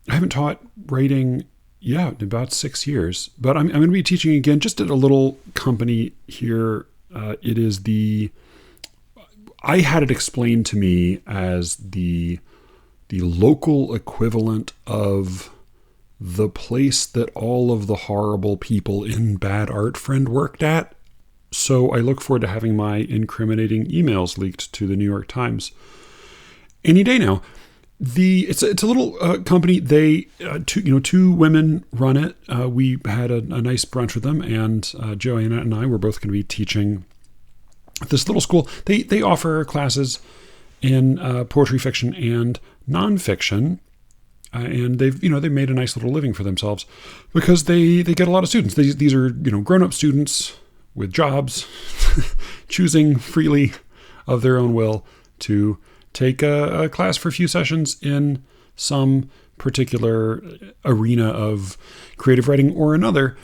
I haven't taught writing, in about 6 years, but I'm going to be teaching again just at a little company here. It is I had it explained to me as the local equivalent of the place that all of the horrible people in Bad Art Friend worked at. So I look forward to having my incriminating emails leaked to the New York Times any day now. It's a little company. They two women run it. We had a nice brunch with them, and Joanna and I were both going to be teaching at this little school. They offer classes in poetry, fiction, and nonfiction, and they've made a nice little living for themselves because they get a lot of students. These are grown-up students with jobs, choosing freely of their own will to take a class for a few sessions in some particular arena of creative writing or another.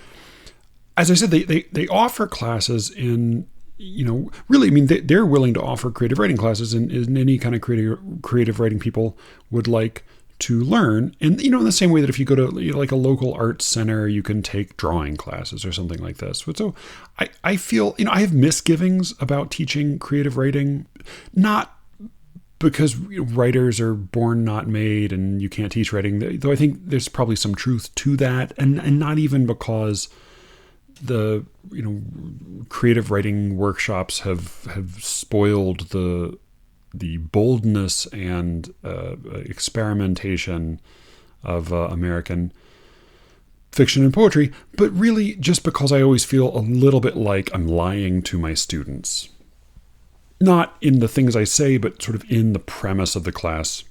As I said, they offer classes in, really, I mean, they're willing to offer creative writing classes in any kind of creative writing people would like to learn. And, in the same way that if you go to like a local arts center, you can take drawing classes or something like this. So I feel, I have misgivings about teaching creative writing, not because writers are born not made and you can't teach writing, though I think there's probably some truth to that, and not even because the creative writing workshops have spoiled the boldness and experimentation of American fiction and poetry, but really just because I always feel a little bit like I'm lying to my students. Not in the things I say, but sort of in the premise of the class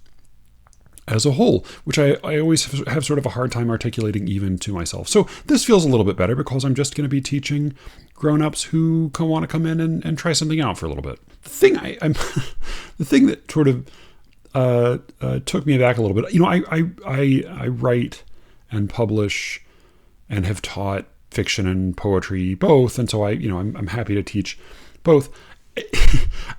as a whole, which I always have sort of a hard time articulating even to myself. So this feels a little bit better because I'm just going to be teaching grown-ups who want to come in and try something out for a little bit. The thing the thing that sort of took me aback a little bit, I write and publish and have taught fiction and poetry both, and so I'm happy to teach both.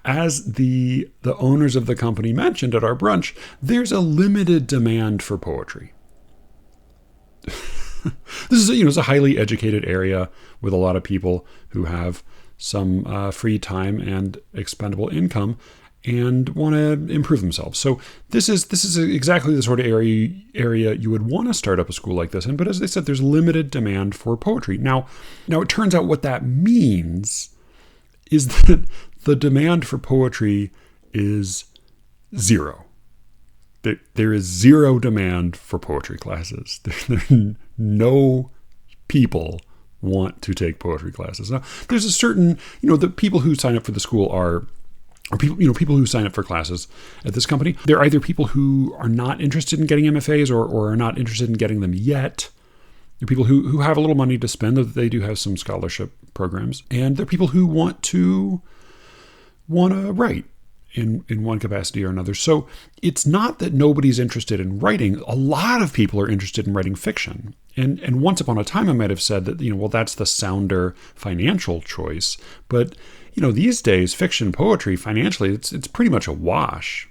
As the owners of the company mentioned at our brunch, there's a limited demand for poetry. This is it's a highly educated area with a lot of people who have some free time and expendable income and want to improve themselves. So this is exactly the sort of area you would want to start up a school like this in. But as I said, there's limited demand for poetry. Now it turns out what that means is that the demand for poetry is zero. There is zero demand for poetry classes. No people want to take poetry classes. Now, there's a certain, the people who sign up for the school are people who sign up for classes at this company. They're either people who are not interested in getting MFAs or are not interested in getting them yet. They're people who have a little money to spend, though they do have some scholarship programs. And they're people who want to write in one capacity or another. So it's not that nobody's interested in writing. A lot of people are interested in writing fiction. And once upon a time, I might have said that, that's the sounder financial choice. But, these days, fiction, poetry, financially, it's pretty much a wash.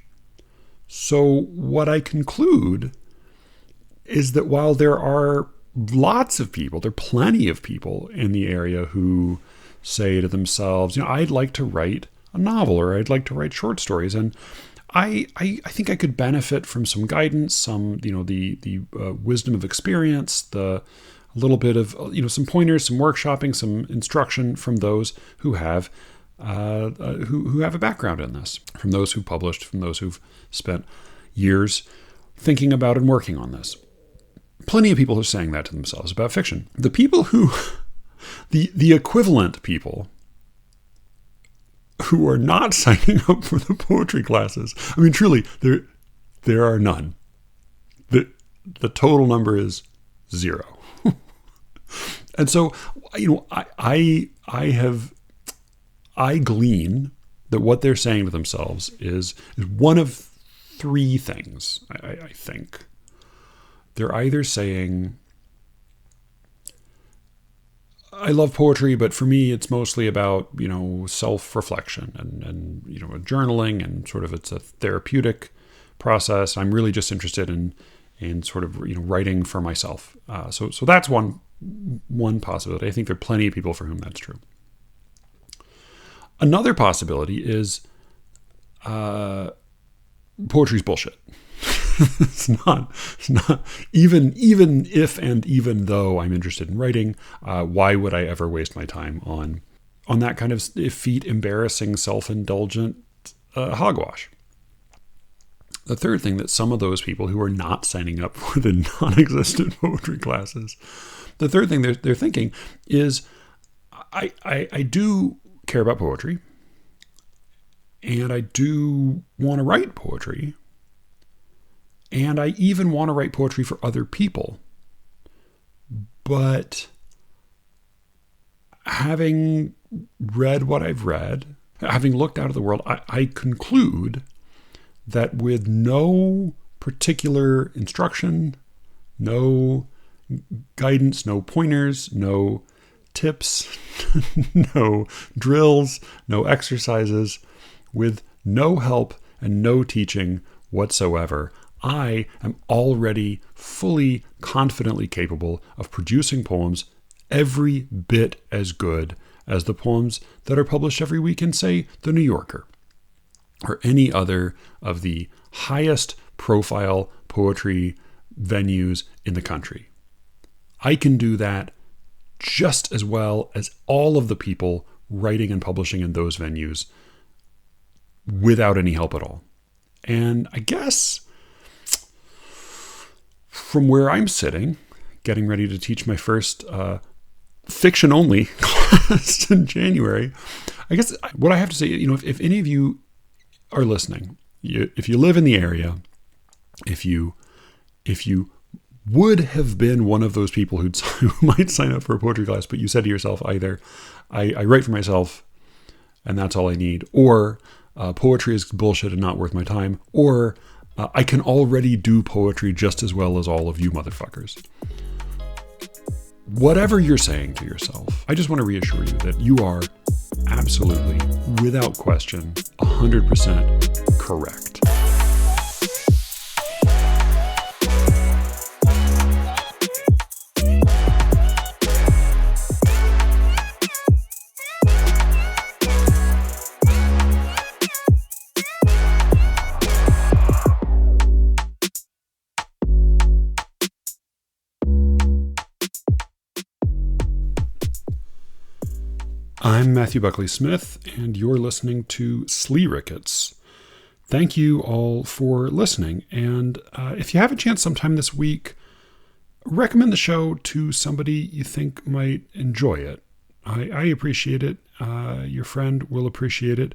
So what I conclude is that while there are lots of people, there are plenty of people in the area who say to themselves, I'd like to write a novel, or I'd like to write short stories. And I think I could benefit from some guidance, some, the wisdom of experience, a little bit of, some pointers, some workshopping, some instruction from those who have a background in this, from those who published, from those who've spent years thinking about and working on this. Plenty of people are saying that to themselves about fiction. The people who, the equivalent people who are not signing up for the poetry classes, I mean, truly, there are none. The total number is zero. And so, I glean that what they're saying to themselves is one of three things, I think. They're either saying, I love poetry, but for me, it's mostly about, self-reflection and journaling, and sort of it's a therapeutic process. I'm really just interested in and sort of writing for myself. So that's one possibility. I think there are plenty of people for whom that's true. Another possibility is poetry's bullshit. It's not even if and even though I'm interested in writing, why would I ever waste my time on that kind of effete, embarrassing, self-indulgent hogwash? The third thing that some of those people who are not signing up for the non-existent poetry classes, the third thing they're thinking is, I do care about poetry, and I do want to write poetry, and I even want to write poetry for other people. But having read what I've read, having looked out at the world, I conclude that with no particular instruction, no guidance, no pointers, no tips, no drills, no exercises, with no help and no teaching whatsoever, I am already fully, confidently capable of producing poems every bit as good as the poems that are published every week in, say, The New Yorker, or any other of the highest profile poetry venues in the country. I can do that just as well as all of the people writing and publishing in those venues without any help at all. And I guess from where I'm sitting, getting ready to teach my first fiction-only class in January, I guess what I have to say, if any of you are listening, if you live in the area, if you would have been one of those people who might sign up for a poetry class, but you said to yourself, either I write for myself and that's all I need, or poetry is bullshit and not worth my time, or I can already do poetry just as well as all of you motherfuckers. Whatever you're saying to yourself, I just want to reassure you that you are absolutely, without question, 100% correct. I'm Matthew Buckley Smith, and you're listening to SLEERICKETS. Thank you all for listening, and if you have a chance sometime this week, recommend the show to somebody you think might enjoy it. I appreciate it. Your friend will appreciate it.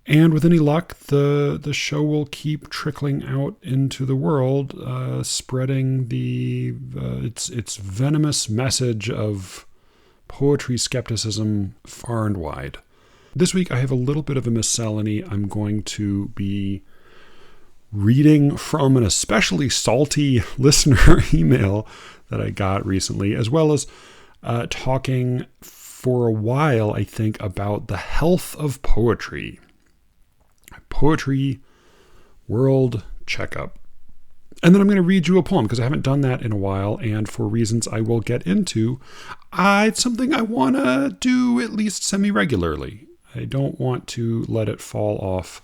And with any luck, the show will keep trickling out into the world, spreading its venomous message of poetry skepticism far and wide. This week I have a little bit of a miscellany. I'm going to be reading from an especially salty listener email that I got recently, as well as talking for a while, I think, about the health of poetry. Poetry World Checkup. And then I'm going to read you a poem because I haven't done that in a while, and for reasons I will get into, it's something I want to do at least semi-regularly. I don't want to let it fall off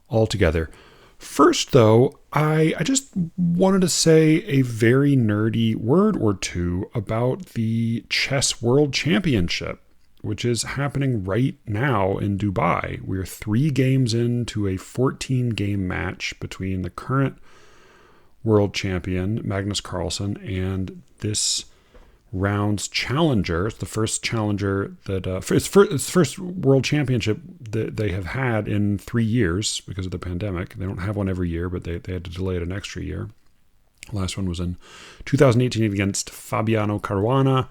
altogether. First, though, I just wanted to say a very nerdy word or two about the Chess World Championship, which is happening right now in Dubai. We're 3 games into a 14-game match between the current world champion, Magnus Carlsen, and this round's challenger. It's the first challenger that it's the first world championship that they have had in 3 years because of the pandemic. They don't have one every year, but they had to delay it an extra year. Last one was in 2018 against Fabiano Caruana.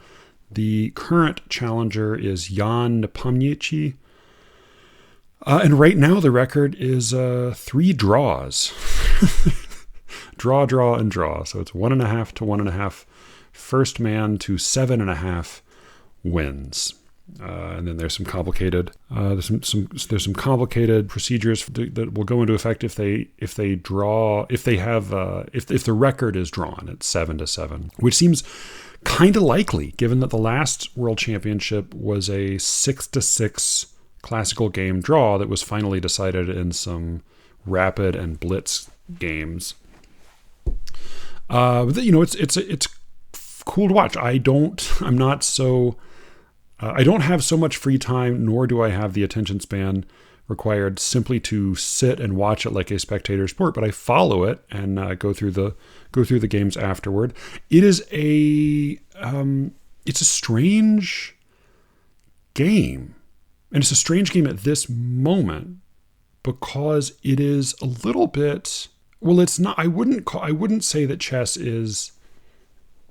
The current challenger is Jan Nepomniachtchi. And right now the record is 3 draws. Draw, and draw. So it's 1.5 to 1.5. First man to 7.5 wins. And then there's some complicated there's some complicated procedures that will go into effect if the record is drawn at 7-7, which seems kind of likely given that the last World Championship was a 6-6 classical game draw that was finally decided in some rapid and blitz games. It's cool to watch. I don't have so much free time, nor do I have the attention span required simply to sit and watch it like a spectator sport. But I follow it and go through the games afterward. It's a strange game, and it's a strange game at this moment because it is a little bit. Well, it's not. I wouldn't say that chess is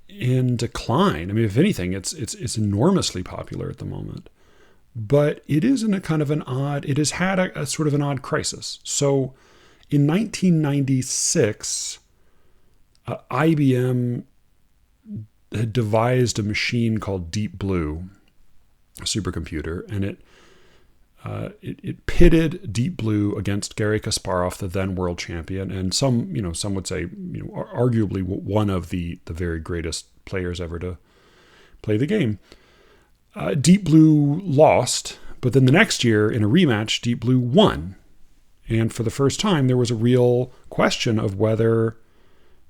in decline. I mean, if anything, it's enormously popular at the moment. But it is in a kind of an odd. It has had a sort of an odd crisis. So, in 1996, IBM had devised a machine called Deep Blue, a supercomputer, and it pitted Deep Blue against Garry Kasparov, the then world champion, and some would say, arguably one of the very greatest players ever to play the game. Deep Blue lost, but then the next year in a rematch, Deep Blue won. And for the first time, there was a real question of whether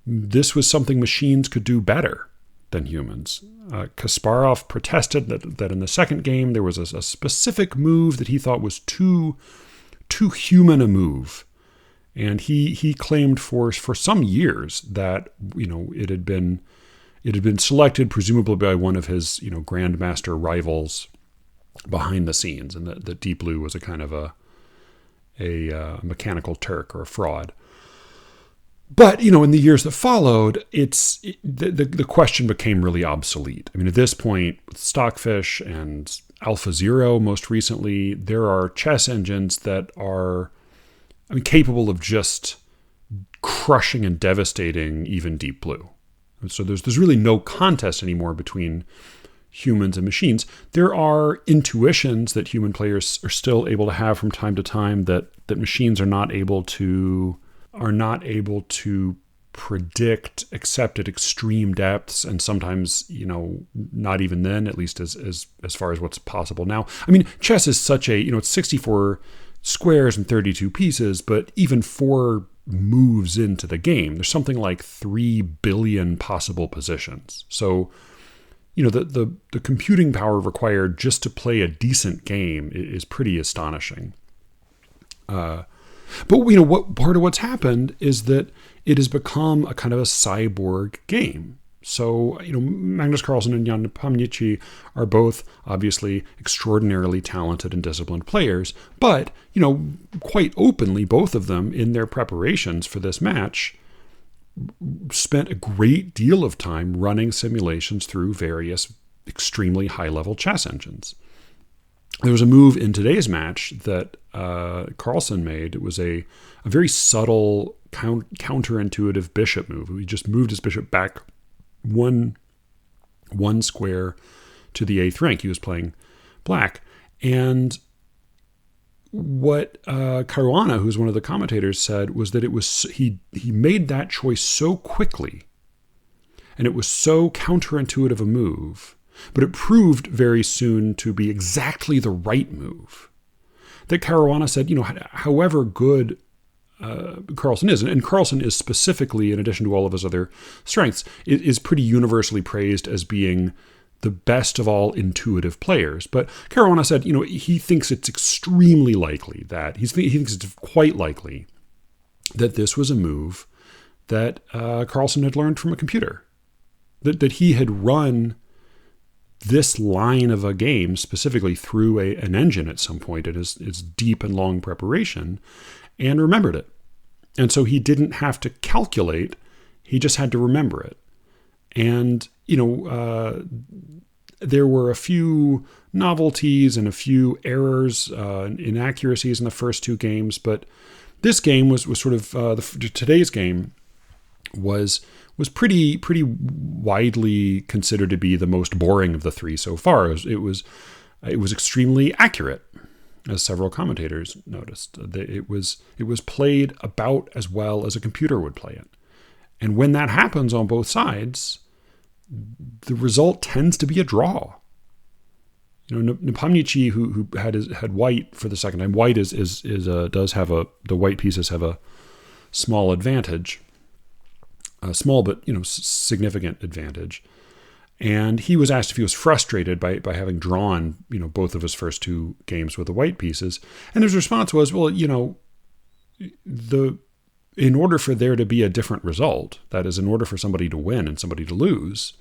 this was something machines could do better than humans. Kasparov protested that in the second game there was a specific move that he thought was too human a move, and he claimed for some years that it had been selected presumably by one of his grandmaster rivals behind the scenes, and that Deep Blue was a kind of a mechanical Turk or a fraud. But, in the years that followed, the question became really obsolete. I mean, at this point, with Stockfish and AlphaZero most recently, there are chess engines that are capable of just crushing and devastating even Deep Blue. And so there's really no contest anymore between humans and machines. There are intuitions that human players are still able to have from time to time that machines are not able to predict, except at extreme depths, and sometimes not even then, at least as far as what's possible now. I mean, chess is such a it's 64 squares and 32 pieces, but even 4 moves into the game, there's something like 3 billion possible positions. So the computing power required just to play a decent game is pretty astonishing. But what part of what's happened is that it has become a kind of a cyborg game. So Magnus Carlsen and Jan Nepomniachtchi are both obviously extraordinarily talented and disciplined players, but quite openly, both of them in their preparations for this match spent a great deal of time running simulations through various extremely high-level chess engines. There was a move in today's match that Carlsen made. It was a very subtle, counterintuitive bishop move. He just moved his bishop back one square to the 8th rank. He was playing black. And what Caruana, who's one of the commentators, said was that it was he made that choice so quickly, and it was so counterintuitive a move, but it proved very soon to be exactly the right move, that Caruana said, however good Carlsen is, and Carlsen is specifically, in addition to all of his other strengths, is pretty universally praised as being the best of all intuitive players. But Caruana said, he thinks it's extremely likely that, he thinks it's quite likely that this was a move that Carlsen had learned from a computer, that he had run this line of a game specifically through an engine at some point in his deep and long preparation, and remembered it. And so he didn't have to calculate, he just had to remember it. And, there were a few novelties and a few errors, inaccuracies in the first 2 games, but this game was sort of, today's game was pretty widely considered to be the most boring of the 3 so far. It was It was extremely accurate, as several commentators noticed. It was played about as well as a computer would play it. And when that happens on both sides, the result tends to be a draw. Nepomniachtchi, who had white for the second time, white the white pieces have a small advantage, a small but significant advantage. And he was asked if he was frustrated by having drawn both of his first two games with the white pieces, and his response was, well, in order for there to be a different result, that is, in order for somebody to win and somebody to lose,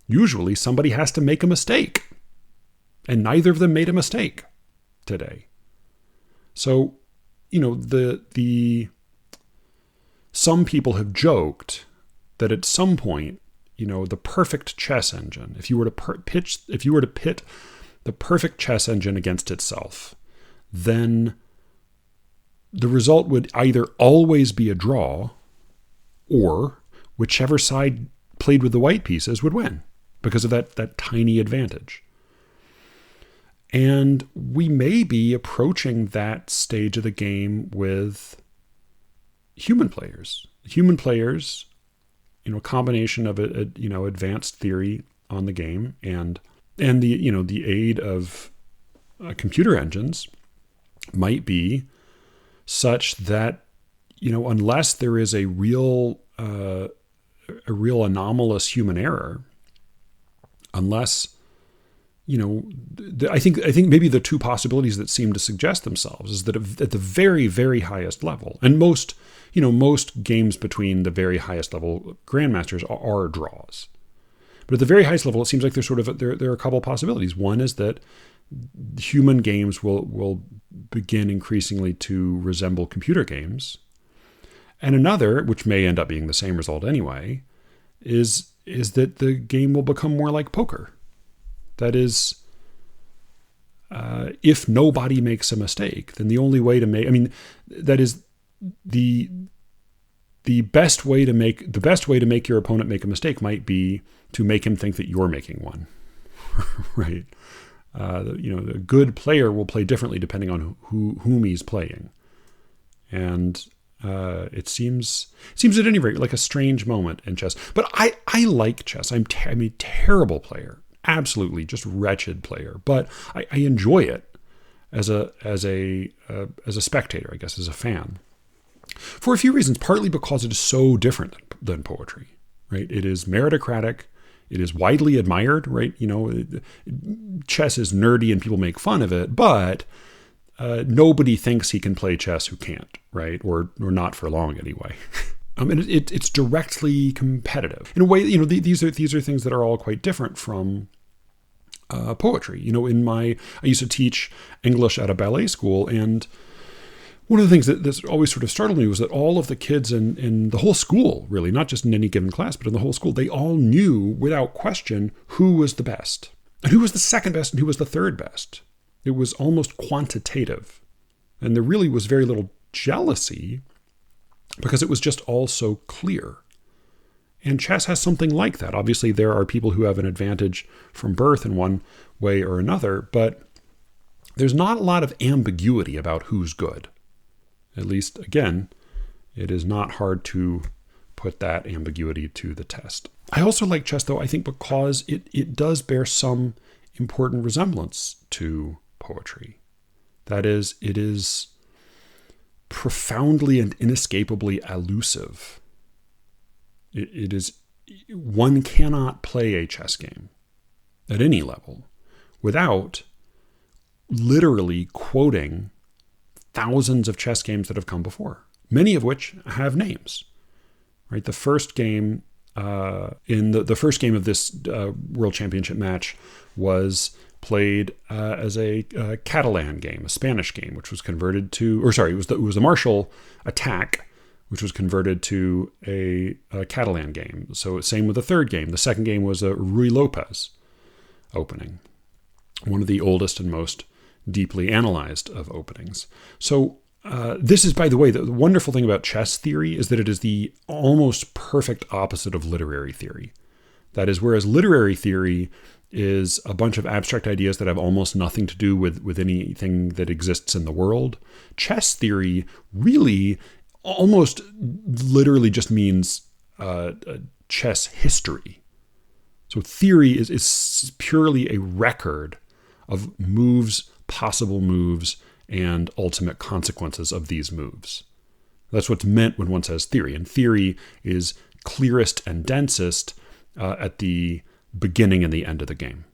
usually somebody has to make a mistake. And neither of them made a mistake today. So, some people have joked that at some point, the perfect chess engine, if you were to pit the perfect chess engine against itself, then the result would either always be a draw, or whichever side played with the white pieces would win because of that tiny advantage. And we may be approaching that stage of the game with human players. Human players, a combination of advanced theory on the game and the aid of computer engines might be such that unless there is a real anomalous human error, unless I think maybe the two possibilities that seem to suggest themselves is that at the very, very highest level, and most games between the very highest level grandmasters are draws. But at the very highest level, it seems like there are a couple of possibilities. One is that human games will begin increasingly to resemble computer games. And another, which may end up being the same result anyway, is that the game will become more like poker. That is, if nobody makes a mistake, then the only way to that is the best way to make your opponent make a mistake might be to make him think that you're making one, right? The good player will play differently depending on whom he's playing, and it seems at any rate like a strange moment in chess. But I like chess. I'm a terrible player. Absolutely just wretched player, but I enjoy it as a spectator, I guess, as a fan, for a few reasons. Partly because it is so different than poetry, right? It is meritocratic, it is widely admired, right? Chess is nerdy and people make fun of it, but nobody thinks he can play chess who can't, right? Or not for long anyway. And it's directly competitive in a way. These are things that are all quite different from poetry. I used to teach English at a ballet school, and one of the things that always sort of startled me was that all of the kids in the whole school, really, not just in any given class, but in the whole school, they all knew without question who was the best, and who was the second best, and who was the third best. It was almost quantitative, and there really was very little jealousy, because it was just all so clear. And chess has something like that. Obviously, there are people who have an advantage from birth in one way or another, but there's not a lot of ambiguity about who's good. At least, again, it is not hard to put that ambiguity to the test. I also like chess, though, I think because it does bear some important resemblance to poetry. That is, it is profoundly and inescapably elusive. It is, one cannot play a chess game at any level without literally quoting thousands of chess games that have come before, many of which have names, right? The first game the first game of this World Championship match was played as a Catalan game, a Spanish game, which was converted to, it was a Martial attack, which was converted to a Catalan game. So same with the third game. The second game was a Ruy Lopez opening, one of the oldest and most deeply analyzed of openings. So this is, by the way, the wonderful thing about chess theory is that it is the almost perfect opposite of literary theory. That is, whereas literary theory is a bunch of abstract ideas that have almost nothing to do with anything that exists in the world, chess theory really almost literally just means chess history. So theory is purely a record of moves, possible moves, and ultimate consequences of these moves. That's what's meant when one says theory. And theory is clearest and densest at the beginning and the end of the game,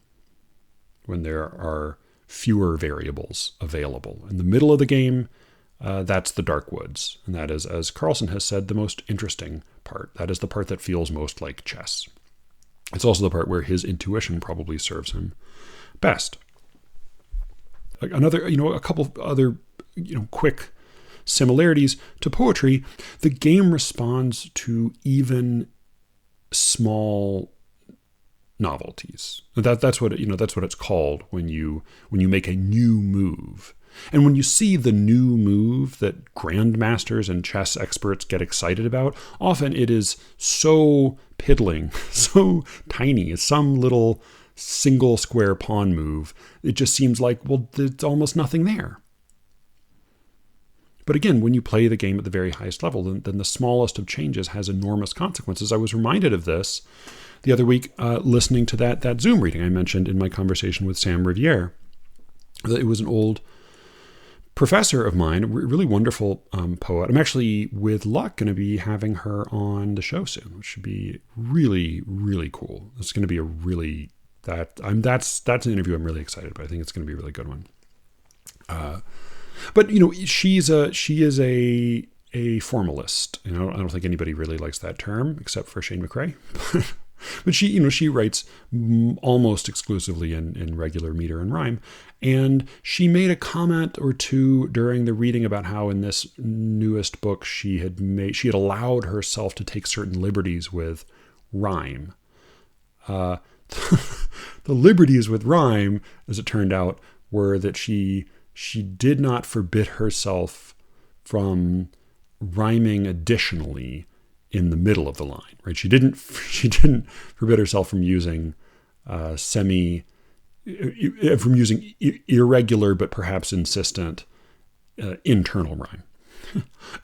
when there are fewer variables available. In the middle of the game, that's the dark woods. And that is, as Carlson has said, the most interesting part. That is the part that feels most like chess. It's also the part where his intuition probably serves him best. A couple of other, quick similarities to poetry. The game responds to even small novelties. That's what it's called when you make a new move. And when you see the new move that grandmasters and chess experts get excited about, often it is so piddling, so tiny. It's some little single square pawn move. It just seems like, well, there's almost nothing there. But again, when you play the game at the very highest level, then the smallest of changes has enormous consequences. I was reminded of this the other week listening to that Zoom reading I mentioned in my conversation with Sam Riviere. It was an old professor of mine, a really wonderful poet. I'm actually, with luck, going to be having her on the show soon, which should be really, really cool. It's going to be that's an interview I'm really excited about. I think it's going to be a really good one. But she is a formalist. I don't think anybody really likes that term except for Shane McRae. But she writes almost exclusively in regular meter and rhyme. And she made a comment or two during the reading about how in this newest book she had allowed herself to take certain liberties with rhyme. The liberties with rhyme, as it turned out, were that she did not forbid herself from rhyming additionally in the middle of the line, right? She didn't forbid herself from using irregular but perhaps insistent internal rhyme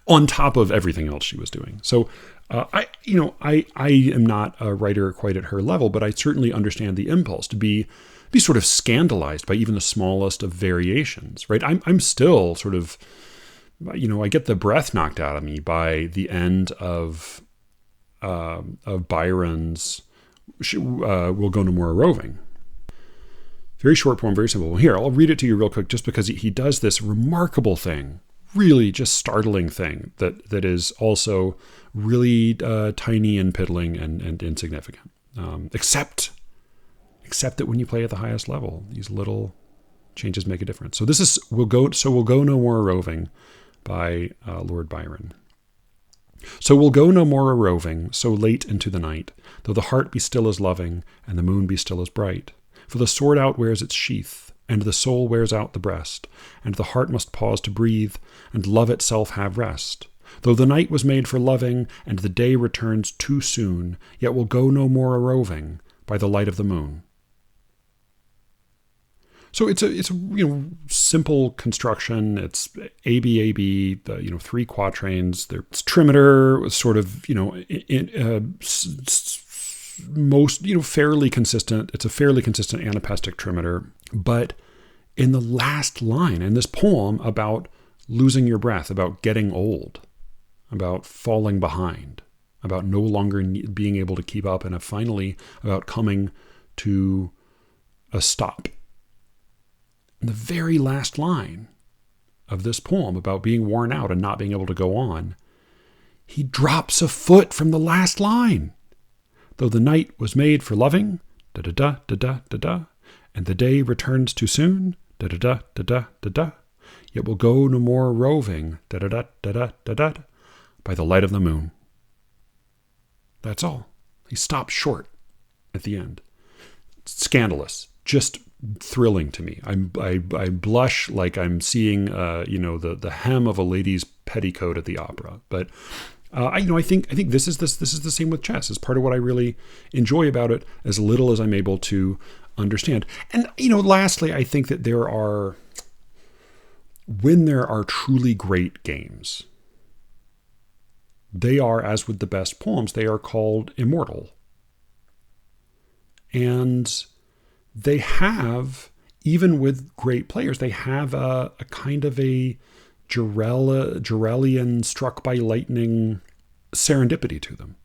on top of everything else she was doing. So I am not a writer quite at her level, but I certainly understand the impulse to be sort of scandalized by even the smallest of variations, right? I'm still sort of, I get the breath knocked out of me by the end of Byron's "We'll Go No More A-Roving." Very short poem, very simple. Well, here, I'll read it to you real quick, just because he does this remarkable thing, really just startling thing that is also really tiny and piddling and insignificant, except that when you play at the highest level, these little changes make a difference. So this is We'll Go No More A-Roving by Lord Byron. So we'll go no more a-roving, so late into the night, though the heart be still as loving, and the moon be still as bright. For the sword outwears its sheath, and the soul wears out the breast, and the heart must pause to breathe, and love itself have rest. Though the night was made for loving, and the day returns too soon, yet we'll go no more a-roving by the light of the moon. So it's a simple construction. It's A-B-A-B, three quatrains. It's trimeter, sort of, fairly consistent. It's a fairly consistent anapestic trimeter. But in the last line, in this poem about losing your breath, about getting old, about falling behind, about no longer being able to keep up, and finally about coming to a stop. In the very last line of this poem about being worn out and not being able to go on, he drops a foot from the last line. Though the night was made for loving, da-da-da, da-da, da-da, and the day returns too soon, da-da-da, da-da, da-da, yet we'll go no more roving, da-da-da, da-da, da-da, by the light of the moon. That's all. He stops short at the end. It's scandalous. Just thrilling to me. I blush like I'm seeing the hem of a lady's petticoat at the opera. But I think this is the same with chess. It's part of what I really enjoy about it, as little as I'm able to understand. And lastly, I think that when there are truly great games, they are, as with the best poems, they are called immortal. And they have, even with great players, they have a kind of a Jarelian struck by lightning serendipity to them.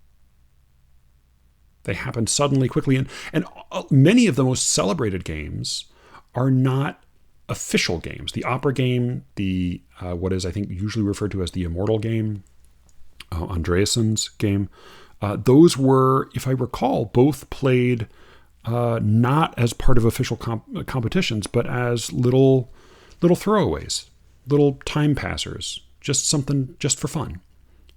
They happen suddenly, quickly, and many of the most celebrated games are not official games. The opera game, the what is I think usually referred to as the immortal game, Andreessen's game, those were, if I recall, both played not as part of official competitions, but as little throwaways, little time passers, just something just for fun.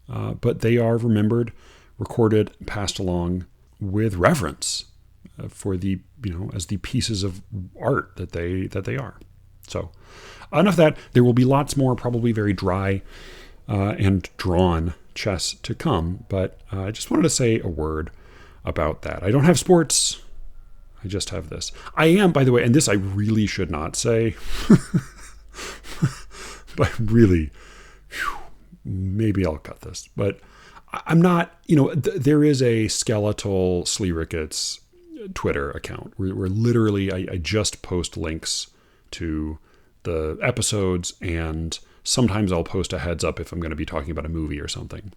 But they are remembered, recorded, passed along with reverence for the as the pieces of art that they are. So enough of that. There will be lots more, probably very dry and drawn chess to come. But I just wanted to say a word about that. I don't have sports. I just have this. I am, by the way, and this I really should not say, but really, maybe I'll cut this. But I'm not, there is a skeletal SLEERICKETS Twitter account where literally I just post links to the episodes, and sometimes I'll post a heads up if I'm going to be talking about a movie or something,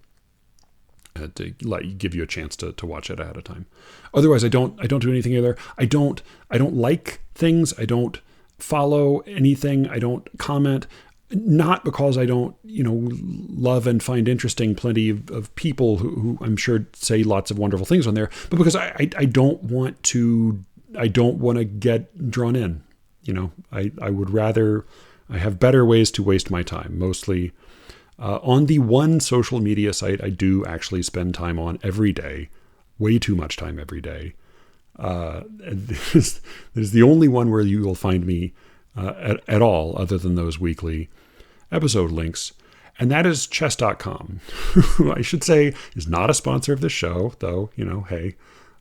to give you a chance to watch it ahead of time. Otherwise, I don't do anything either. I don't like things. I don't follow anything. I don't comment. Not because I don't, love and find interesting plenty of people who I'm sure say lots of wonderful things on there, but because I don't want to get drawn in. I would rather, I have better ways to waste my time, mostly on the one social media site I do actually spend time on every day, way too much time every day. This is the only one where you will find me at all, other than those weekly episode links, and that is chess.com, who I should say is not a sponsor of this show, though, hey,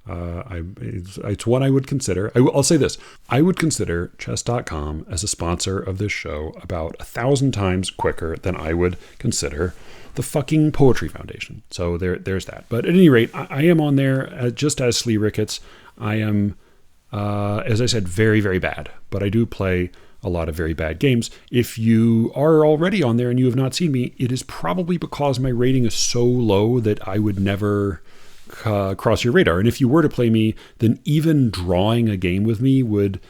it's one I would consider. I'll say this. I would consider chess.com as a sponsor of this show about 1,000 times quicker than I would consider the fucking Poetry Foundation. So there's that. But at any rate, I am on there just as SLEERICKETS. I am, as I said, very, very bad, but I do play a lot of very bad games. If you are already on there and you have not seen me, it is probably because my rating is so low that I would never cross your radar. And if you were to play me, then even drawing a game with me would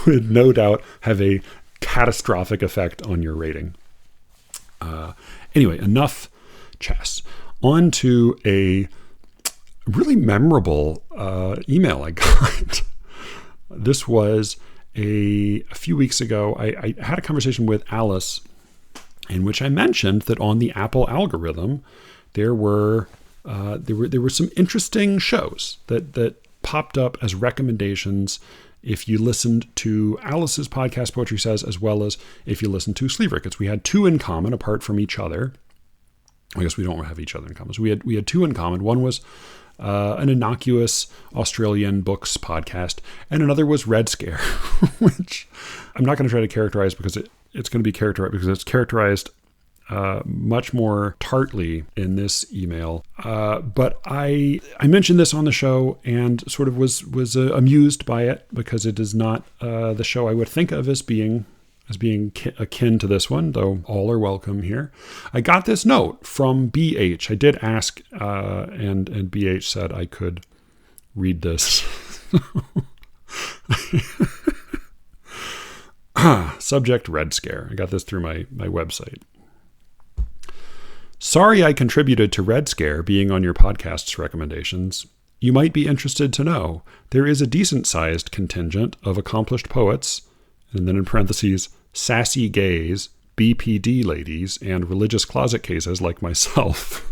no doubt have a catastrophic effect on your rating. Anyway, enough chess. On to a really memorable email I got. This was a few weeks ago. I had a conversation with Alice in which I mentioned that on the Apple algorithm, there were some interesting shows that popped up as recommendations if you listened to Alice's podcast, Poetry Says, as well as if you listened to SLEERICKETS. We had two in common apart from each other. I guess we don't have each other in common. So we had two in common. One was an innocuous Australian books podcast, and another was Red Scare, which I'm not going to try to characterize because it's going to be characterized because it's characterized much more tartly in this email. But I mentioned this on the show and sort of was amused by it because it is not the show I would think of as being akin to this one, though all are welcome here. I got this note from BH. I did ask, and BH said I could read this. Subject Red Scare. I got this through my website. Sorry I contributed to Red Scare being on your podcast's recommendations. You might be interested to know there is a decent-sized contingent of accomplished poets, and then in parentheses, sassy gays, BPD ladies, and religious closet cases like myself.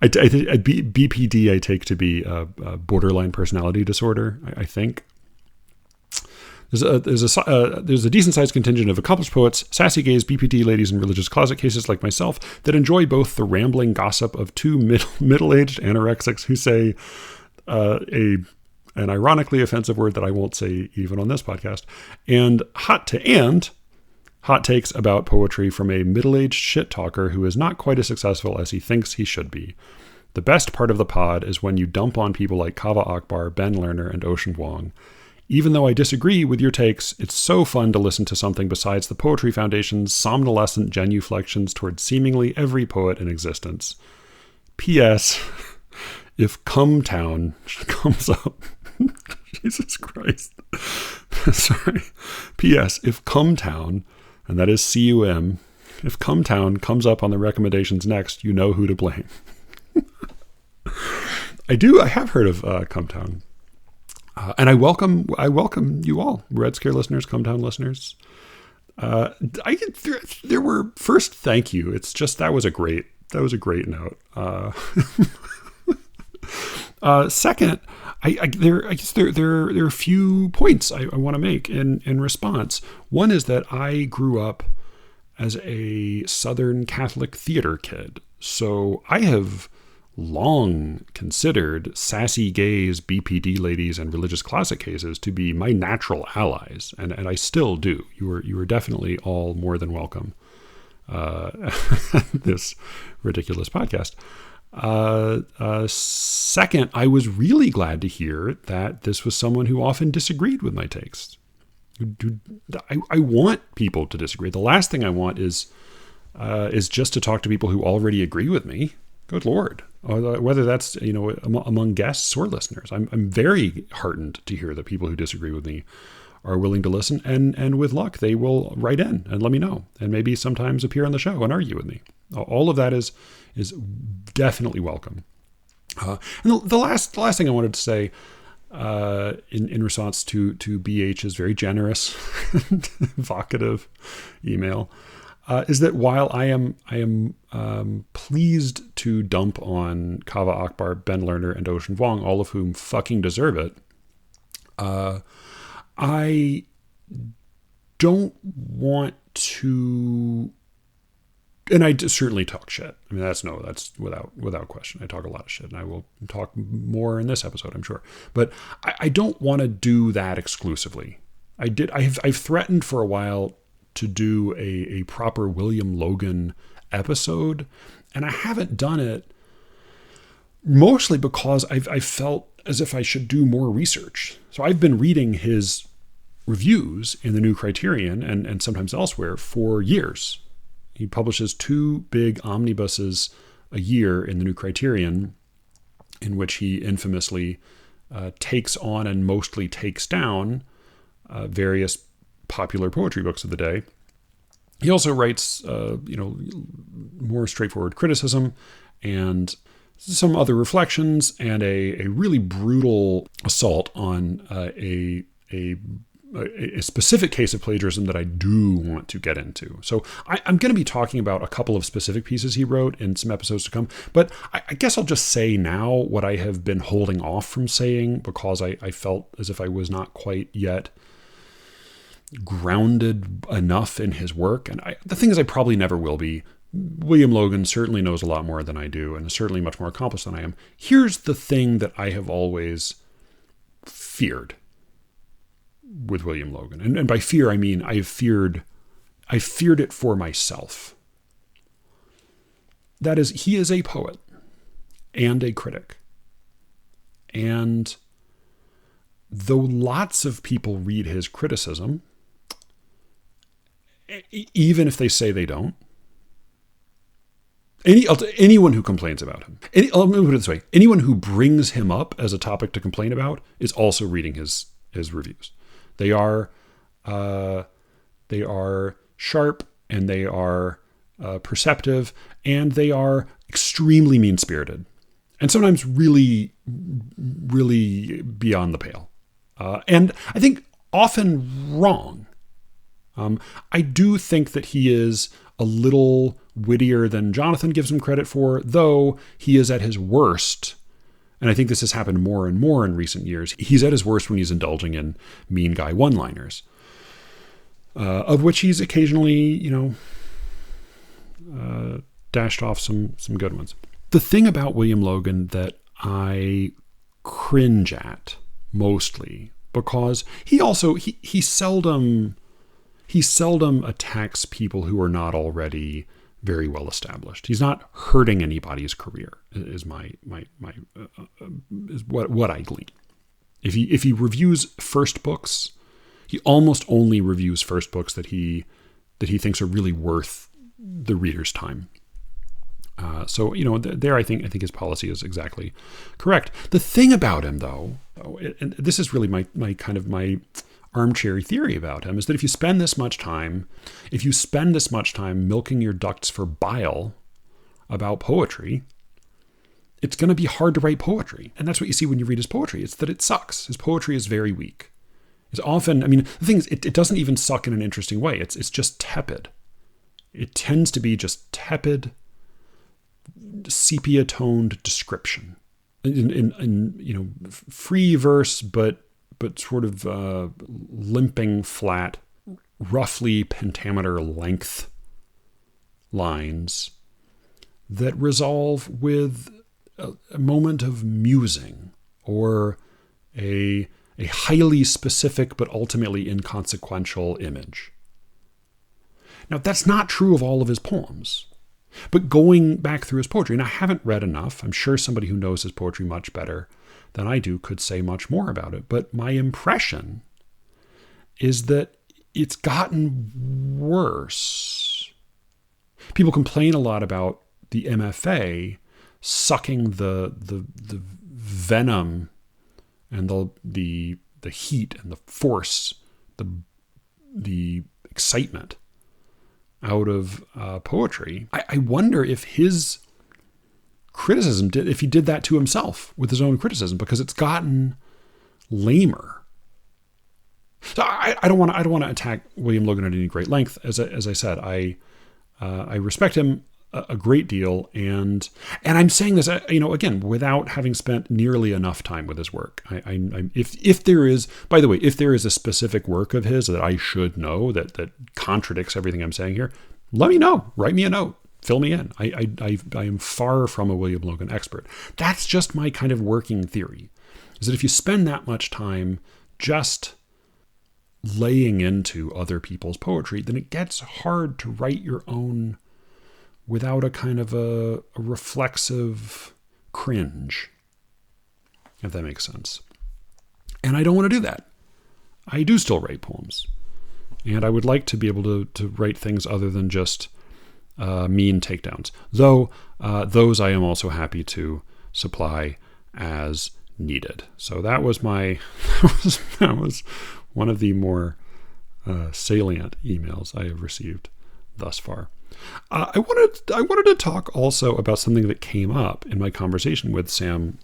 BPD I take to be a borderline personality disorder, I think. There's a decent-sized contingent of accomplished poets, sassy gays, BPD ladies, and religious closet cases like myself that enjoy both the rambling gossip of two middle-aged anorexics who say an ironically offensive word that I won't say even on this podcast, and hot takes about poetry from a middle-aged shit talker who is not quite as successful as he thinks he should be. The best part of the pod is when you dump on people like Kava Akbar, Ben Lerner, and Ocean Vuong. Even though I disagree with your takes, it's so fun to listen to something besides the Poetry Foundation's somnolescent genuflections towards seemingly every poet in existence. P.S. If Cumtown comes up... Jesus Christ. Sorry. P.S. If Cumtown, and that is C-U-M, if Cumtown comes up on the recommendations next, you know who to blame. I have heard of Cumtown. And I welcome you all, Red Scare listeners, Cumtown listeners. There were first, thank you. It's just that was a great note. Second, there are a few points I want to make in response. One is that I grew up as a Southern Catholic theater kid, so I have long considered sassy gays, BPD ladies, and religious closet cases to be my natural allies, and I still do. You are definitely all more than welcome. This ridiculous podcast. Second, I was really glad to hear that this was someone who often disagreed with my takes. I want people to disagree. The last thing I want is just to talk to people who already agree with me. Good Lord. Whether that's, among guests or listeners. I'm very heartened to hear that people who disagree with me are willing to listen, and with luck, they will write in and let me know, and maybe sometimes appear on the show and argue with me. All of that is definitely welcome. And the last thing I wanted to say, in response to BH's very generous and evocative email, is that while I am pleased to dump on Kava Akbar, Ben Lerner, and Ocean Vuong, all of whom fucking deserve it, I don't want to, and I certainly talk shit. I mean, that's without question. I talk a lot of shit, and I will talk more in this episode, I'm sure. But I don't want to do that exclusively. I've threatened for a while to do a proper William Logan episode, and I haven't done it mostly because I felt as if I should do more research. So I've been reading his reviews in the New Criterion and sometimes elsewhere for years. He publishes 2 big omnibuses a year in the New Criterion, in which he infamously takes on and mostly takes down various popular poetry books of the day. He also writes, more straightforward criticism and some other reflections, and a really brutal assault on a specific case of plagiarism that I do want to get into. So I'm going to be talking about a couple of specific pieces he wrote in some episodes to come, but I guess I'll just say now what I have been holding off from saying because I felt as if I was not quite yet grounded enough in his work. And the thing is, I probably never will be. William Logan certainly knows a lot more than I do, and is certainly much more accomplished than I am. Here's the thing that I have always feared with William Logan. And by fear, I mean I feared it for myself. That is, he is a poet and a critic. And though lots of people read his criticism, even if they say they don't, anyone who complains about him, let me put it this way, anyone who brings him up as a topic to complain about is also reading his reviews. They are sharp, and they are perceptive, and they are extremely mean-spirited, and sometimes really, really beyond the pale. And I think often wrong. I do think that he is a little wittier than Jonathan gives him credit for, though he is at his worst and I think this has happened more and more in recent years, he's at his worst when he's indulging in mean guy one-liners, of which he's occasionally, dashed off some good ones. The thing about William Logan that I cringe at mostly, because he seldom attacks people who are not already very well established. He's not hurting anybody's career, is what I glean. If he reviews first books, he almost only reviews first books that he thinks are really worth the reader's time. So there I think his policy is exactly correct. The thing about him, though, and this is really my kind of my armchair theory about him, is that if you spend this much time milking your ducts for bile about poetry, it's going to be hard to write poetry. And that's what you see when you read his poetry. It's that it sucks. His poetry is very weak. It's often, the thing is, it doesn't even suck in an interesting way. It's just tepid. It tends to be just tepid, sepia-toned description. In free verse, but sort of limping flat, roughly pentameter length lines that resolve with a moment of musing or a highly specific but ultimately inconsequential image. Now, that's not true of all of his poems. But going back through his poetry, and I haven't read enough, I'm sure somebody who knows his poetry much better than I do could say much more about it. But my impression is that it's gotten worse. People complain a lot about the MFA sucking the venom and the heat and the force, the excitement out of poetry. I wonder if his criticism if he did that to himself with his own criticism, because it's gotten lamer. So I don't want to attack William Logan at any great length. As I said, I respect him a great deal, and I'm saying this, again, without having spent nearly enough time with his work. If there is, by the way, if there is a specific work of his that I should know that contradicts everything I'm saying here, let me know. Write me a note. Fill me in. I am far from a William Logan expert. That's just my kind of working theory, is that if you spend that much time just laying into other people's poetry, then it gets hard to write your own without a kind of a reflexive cringe, if that makes sense. And I don't want to do that. I do still write poems. And I would like to be able to write things other than just mean takedowns. Though those I am also happy to supply as needed. So that was that was one of the more salient emails I have received thus far. I wanted to talk also about something that came up in my conversation with Sam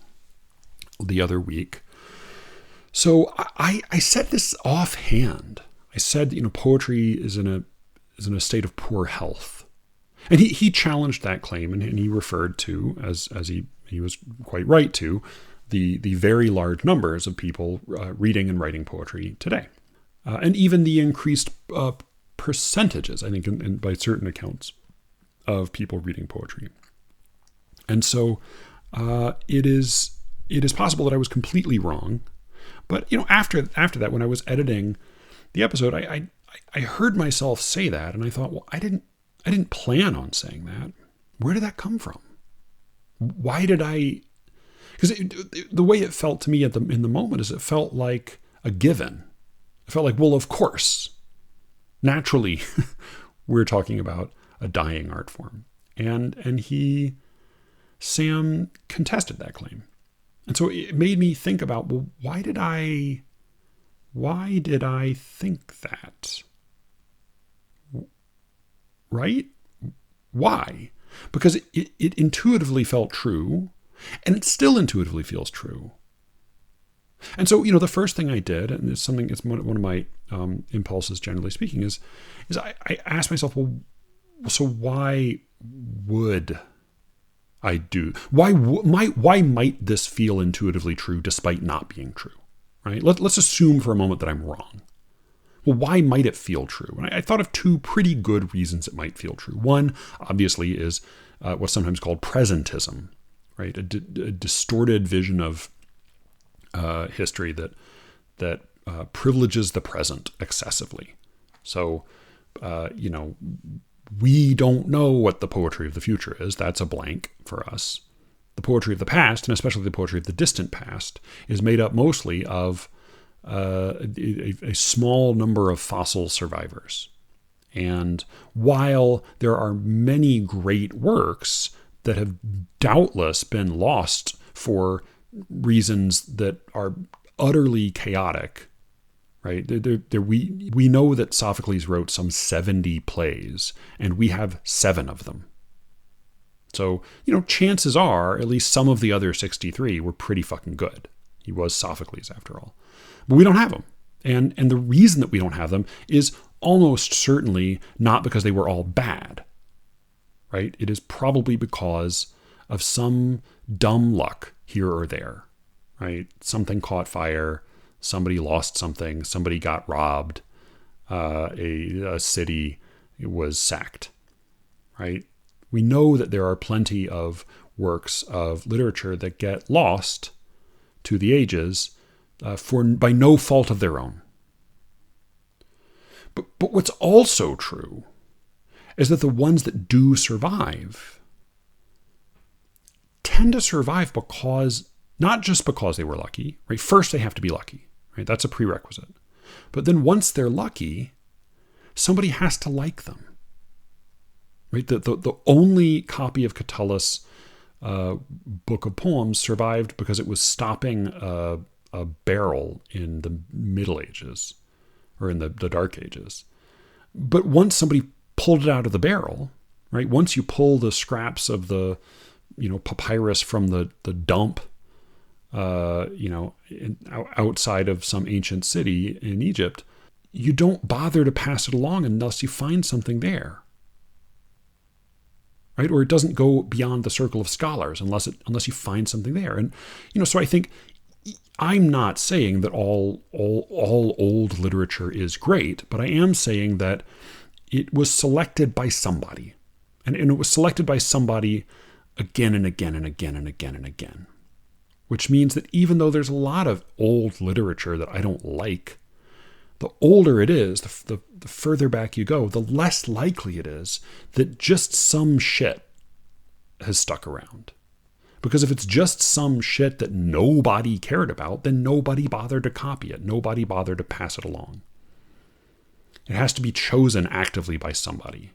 the other week. So I said this offhand. I said, poetry is in a state of poor health, and he challenged that claim, and he referred to, as he was quite right to, the very large numbers of people reading and writing poetry today, and even the increased percentages, I think, by certain accounts, of people reading poetry. And so it is possible that I was completely wrong. But after that, when I was editing the episode, I heard myself say that, and I thought, well, I didn't plan on saying that. Where did that come from? Why did I? Because the way it felt to me in the moment is it felt like a given. It felt like, well, of course, naturally, we're talking about a dying art form. And Sam contested that claim. And so it made me think about, well, why did I think that? Right? Why? Because it intuitively felt true, and it still intuitively feels true. And so, the first thing I did, and it's one of my impulses, generally speaking, is I asked myself, well, so why would I do. Why might this feel intuitively true despite not being true? Right? Let's assume for a moment that I'm wrong. Well, why might it feel true? And I thought of two pretty good reasons it might feel true. One, obviously, is what's sometimes called presentism, right? A distorted vision of history that privileges the present excessively. So, we don't know what the poetry of the future is. That's a blank for us. The poetry of the past, and especially the poetry of the distant past, is made up mostly of a small number of fossil survivors. And while there are many great works that have doubtless been lost for reasons that are utterly chaotic, right? We know that Sophocles wrote some 70 plays, and we have 7 of them. So, chances are at least some of the other 63 were pretty fucking good. He was Sophocles after all. But we don't have them. And the reason that we don't have them is almost certainly not because they were all bad, right? It is probably because of some dumb luck here or there, right? Something caught fire, somebody lost something, somebody got robbed, a city was sacked, right? We know that there are plenty of works of literature that get lost to the ages by no fault of their own. But what's also true is that the ones that do survive tend to survive because, not just because they were lucky, right? First, they have to be lucky, right? That's a prerequisite. But then once they're lucky, somebody has to like them, right? The only copy of Catullus' book of poems survived because it was stopping a barrel in the Middle Ages, or in the Dark Ages. But once somebody pulled it out of the barrel, right? Once you pull the scraps of the, papyrus from the dump, outside of some ancient city in Egypt, you don't bother to pass it along unless you find something there, right? Or it doesn't go beyond the circle of scholars unless you find something there. And, so I think I'm not saying that all old literature is great, but I am saying that it was selected by somebody. And it was selected by somebody again and again and again and again and again. Which means that even though there's a lot of old literature that I don't like, the older it is, the further back you go, the less likely it is that just some shit has stuck around. Because if it's just some shit that nobody cared about, then nobody bothered to copy it. Nobody bothered to pass it along. It has to be chosen actively by somebody.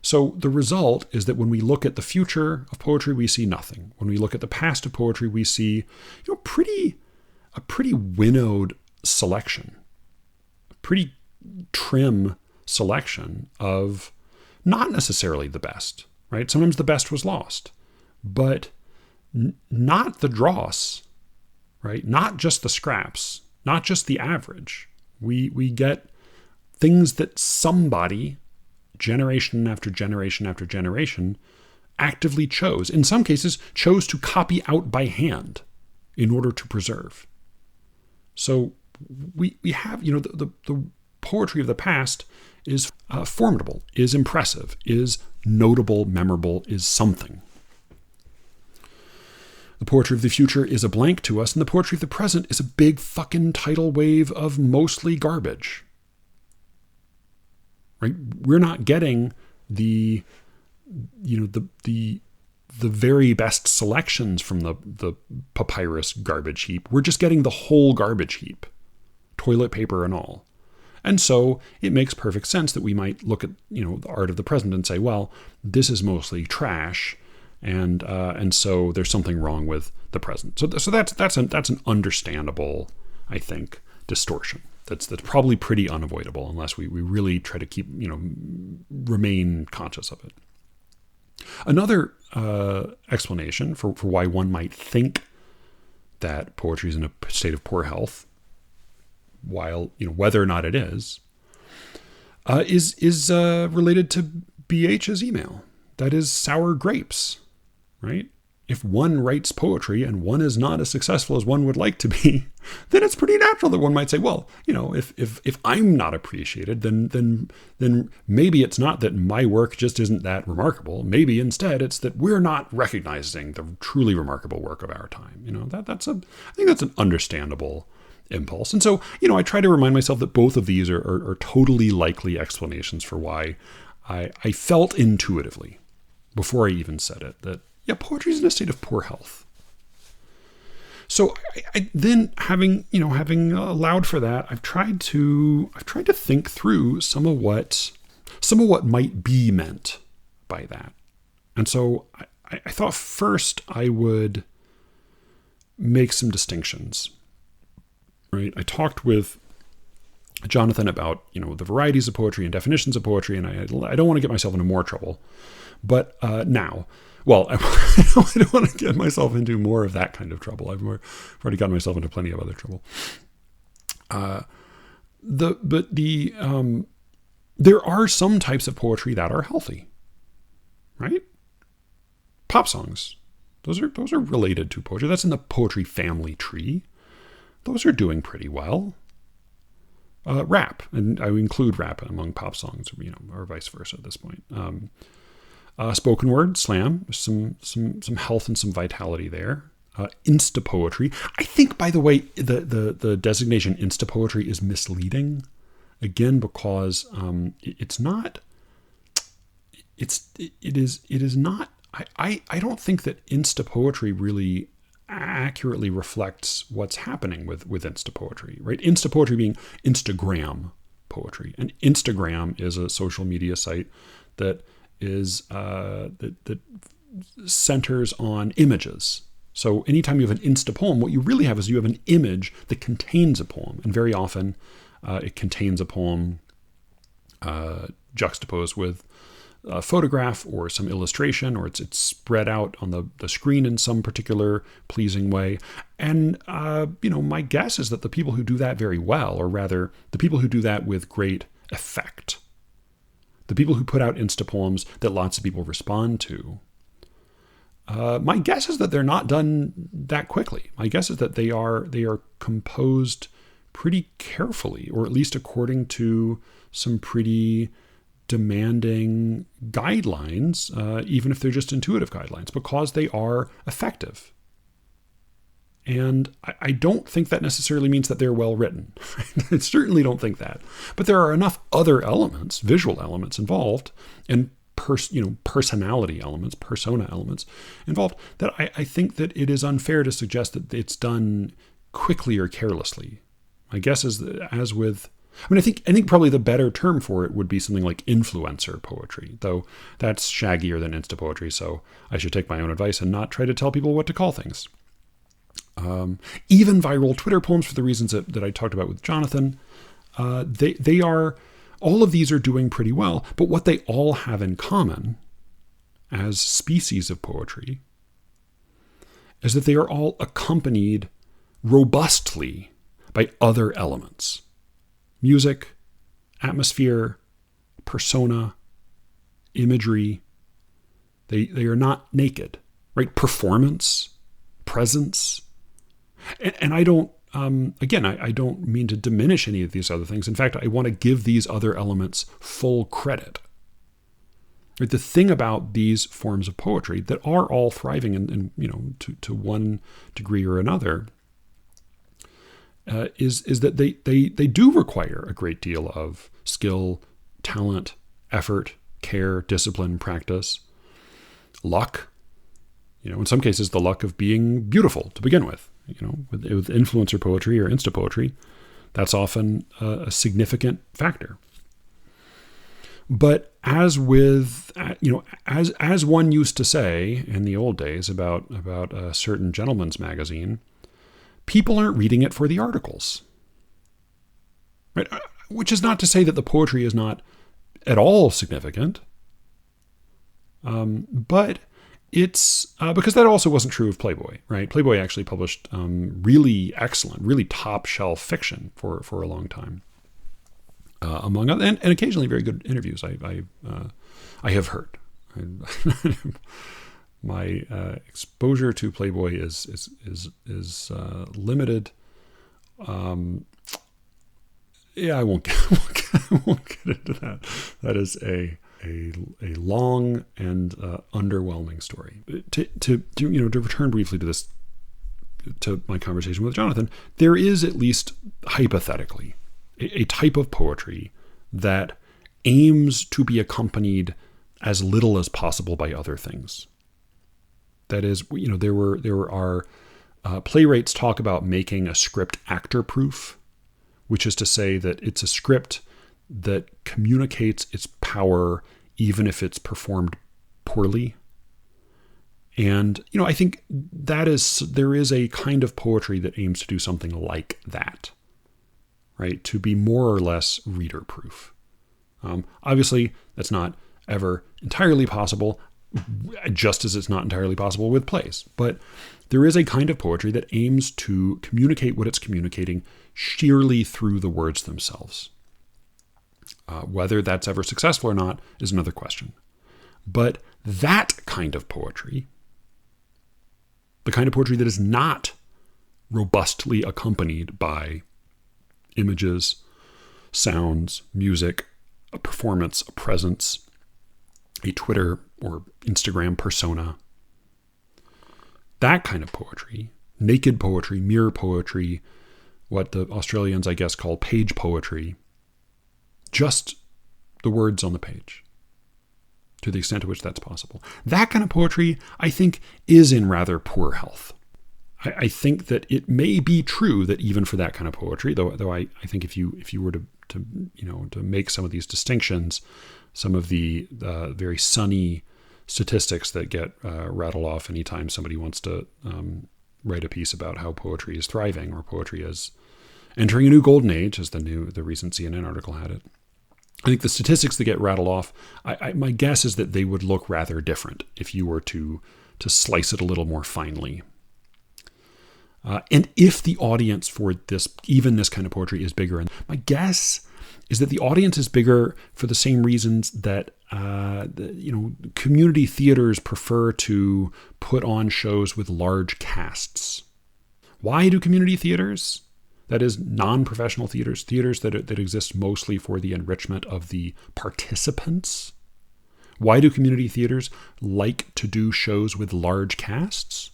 So the result is that when we look at the future of poetry, we see nothing. When we look at the past of poetry, we see a pretty winnowed selection, a pretty trim selection of not necessarily the best, right? Sometimes the best was lost. But not the dross, right? Not just the scraps, not just the average. We get things that somebody, generation after generation after generation, actively chose. In some cases, chose to copy out by hand in order to preserve. So we have, the poetry of the past is formidable, is impressive, is notable, memorable, is something. The poetry of the future is a blank to us, and the poetry of the present is a big fucking tidal wave of mostly garbage. Right? We're not getting the very best selections from the papyrus garbage heap. We're just getting the whole garbage heap, toilet paper and all. And so it makes perfect sense that we might look at, the art of the present and say, well, this is mostly trash. And so there's something wrong with the present. So that's an understandable, I think, distortion. That's probably pretty unavoidable unless we really try to keep, remain conscious of it. Another explanation for why one might think that poetry is in a state of poor health, while whether or not it is related to BH's email. that is sour grapes, right? If one writes poetry and one is not as successful as one would like to be, then it's pretty natural that one might say, well, if I'm not appreciated, then maybe it's not that my work just isn't that remarkable. Maybe instead it's that we're not recognizing the truly remarkable work of our time. I think that's an understandable impulse. And so, I try to remind myself that both of these are totally likely explanations for why I felt intuitively before I even said it that, yeah, poetry is in a state of poor health. So I then having allowed for that, I've tried to think through some of what might be meant by that. And so I thought first I would make some distinctions. Right? I talked with Jonathan about, the varieties of poetry and definitions of poetry, and I don't want to get myself into more trouble. But now, well, I don't want to get myself into more of that kind of trouble. I've already gotten myself into plenty of other trouble. There are some types of poetry that are healthy, right? Pop songs, those are related to poetry. That's in the poetry family tree. Those are doing pretty well. Rap, and I would include rap among pop songs, or vice versa at this point. Spoken word, slam, some health and some vitality there. Insta poetry. I think, by the way, the designation insta poetry is misleading, again, because it is not. I don't think that insta poetry really accurately reflects what's happening with insta poetry, right? Insta poetry being Instagram poetry, and Instagram is a social media site that is that centers on images. So anytime you have an Insta poem, what you really have is you have an image that contains a poem, and very often it contains a poem juxtaposed with a photograph or some illustration, or it's spread out on the screen in some particular pleasing way. And my guess is that the people who do that very well, or rather the people who do that with great effect, the people who put out Insta poems that lots of people respond to, my guess is that they're not done that quickly. My guess is that they are composed pretty carefully, or at least according to some pretty demanding guidelines, even if they're just intuitive guidelines, because they are effective. And I don't think that necessarily means that they're well written. I certainly don't think that. But there are enough other elements, visual elements involved, and personality elements, persona elements involved, that I think that it is unfair to suggest that it's done quickly or carelessly. My guess is that, as with, I think probably the better term for it would be something like influencer poetry, though that's shaggier than Insta poetry, so I should take my own advice and not try to tell people what to call things. Even viral Twitter poems, for the reasons that I talked about with Jonathan, they are, all of these are doing pretty well, but what they all have in common as species of poetry is that they are all accompanied robustly by other elements: music, atmosphere, persona, imagery. They are not naked, right? Performance, presence. And I don't, I don't mean to diminish any of these other things. In fact, I want to give these other elements full credit. Right? The thing about these forms of poetry that are all thriving in to one degree or another, is that they do require a great deal of skill, talent, effort, care, discipline, practice, luck. In some cases, the luck of being beautiful to begin with. With influencer poetry or Insta poetry, that's often a significant factor. But as with, as one used to say in the old days about a certain gentleman's magazine, people aren't reading it for the articles, right? Which is not to say that the poetry is not at all significant, but it's because that also wasn't true of Playboy, right? Playboy actually published really excellent, really top shelf fiction for a long time, among other, and occasionally very good interviews. I have heard. My exposure to Playboy is limited. Yeah, I won't get into that. That is a long and underwhelming story. To return briefly to this, to my conversation with Jonathan, there is, at least hypothetically, a type of poetry that aims to be accompanied as little as possible by other things. That is, there are playwrights talk about making a script actor-proof, which is to say that it's a script that communicates its power even if it's performed poorly. And, I think there is a kind of poetry that aims to do something like that, right? To be more or less reader-proof. Obviously, that's not ever entirely possible, just as it's not entirely possible with plays. But there is a kind of poetry that aims to communicate what it's communicating sheerly through the words themselves. Whether that's ever successful or not is another question. But that kind of poetry, the kind of poetry that is not robustly accompanied by images, sounds, music, a performance, a presence, a Twitter or Instagram persona, that kind of poetry, naked poetry, mirror poetry, what the Australians, I guess, call page poetry, just the words on the page, to the extent to which that's possible. That kind of poetry, I think, is in rather poor health. I think that it may be true that even for that kind of poetry, though I think if you were to make some of these distinctions, some of the very sunny statistics that get rattled off anytime somebody wants to write a piece about how poetry is thriving or poetry is entering a new golden age, as the recent CNN article had it. I think the statistics that get rattled off, my guess is that they would look rather different if you were to slice it a little more finely. And if the audience for this kind of poetry is bigger, and my guess is that the audience is bigger for the same reasons that community theaters prefer to put on shows with large casts. Why do community theaters, that is non-professional theaters that exist mostly for the enrichment of the participants, why do community theaters like to do shows with large casts?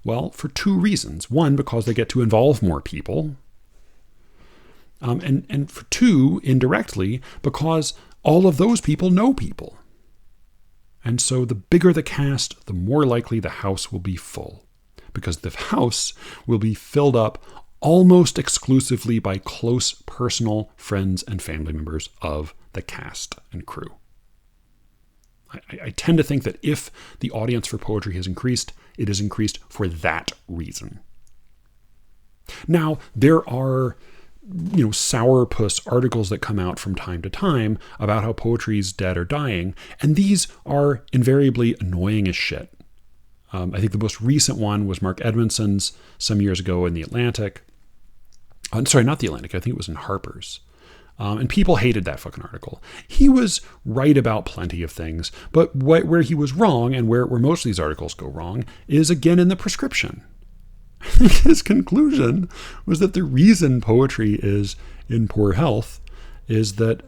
Well, for two reasons. One, because they get to involve more people. And for two, indirectly, because all of those people know people. And so the bigger the cast, the more likely the house will be full. Because the house will be filled up almost exclusively by close personal friends and family members of the cast and crew. I tend to think that if the audience for poetry has increased, it has increased for that reason. Now, there are sourpuss articles that come out from time to time about how poetry's dead or dying, and these are invariably annoying as shit. I think the most recent one was Mark Edmondson's some years ago in The Atlantic. Sorry, not The Atlantic. I think it was in Harper's. And people hated that fucking article. He was right about plenty of things, but where he was wrong, and where most of these articles go wrong, is again in the prescription. His conclusion was that the reason poetry is in poor health is that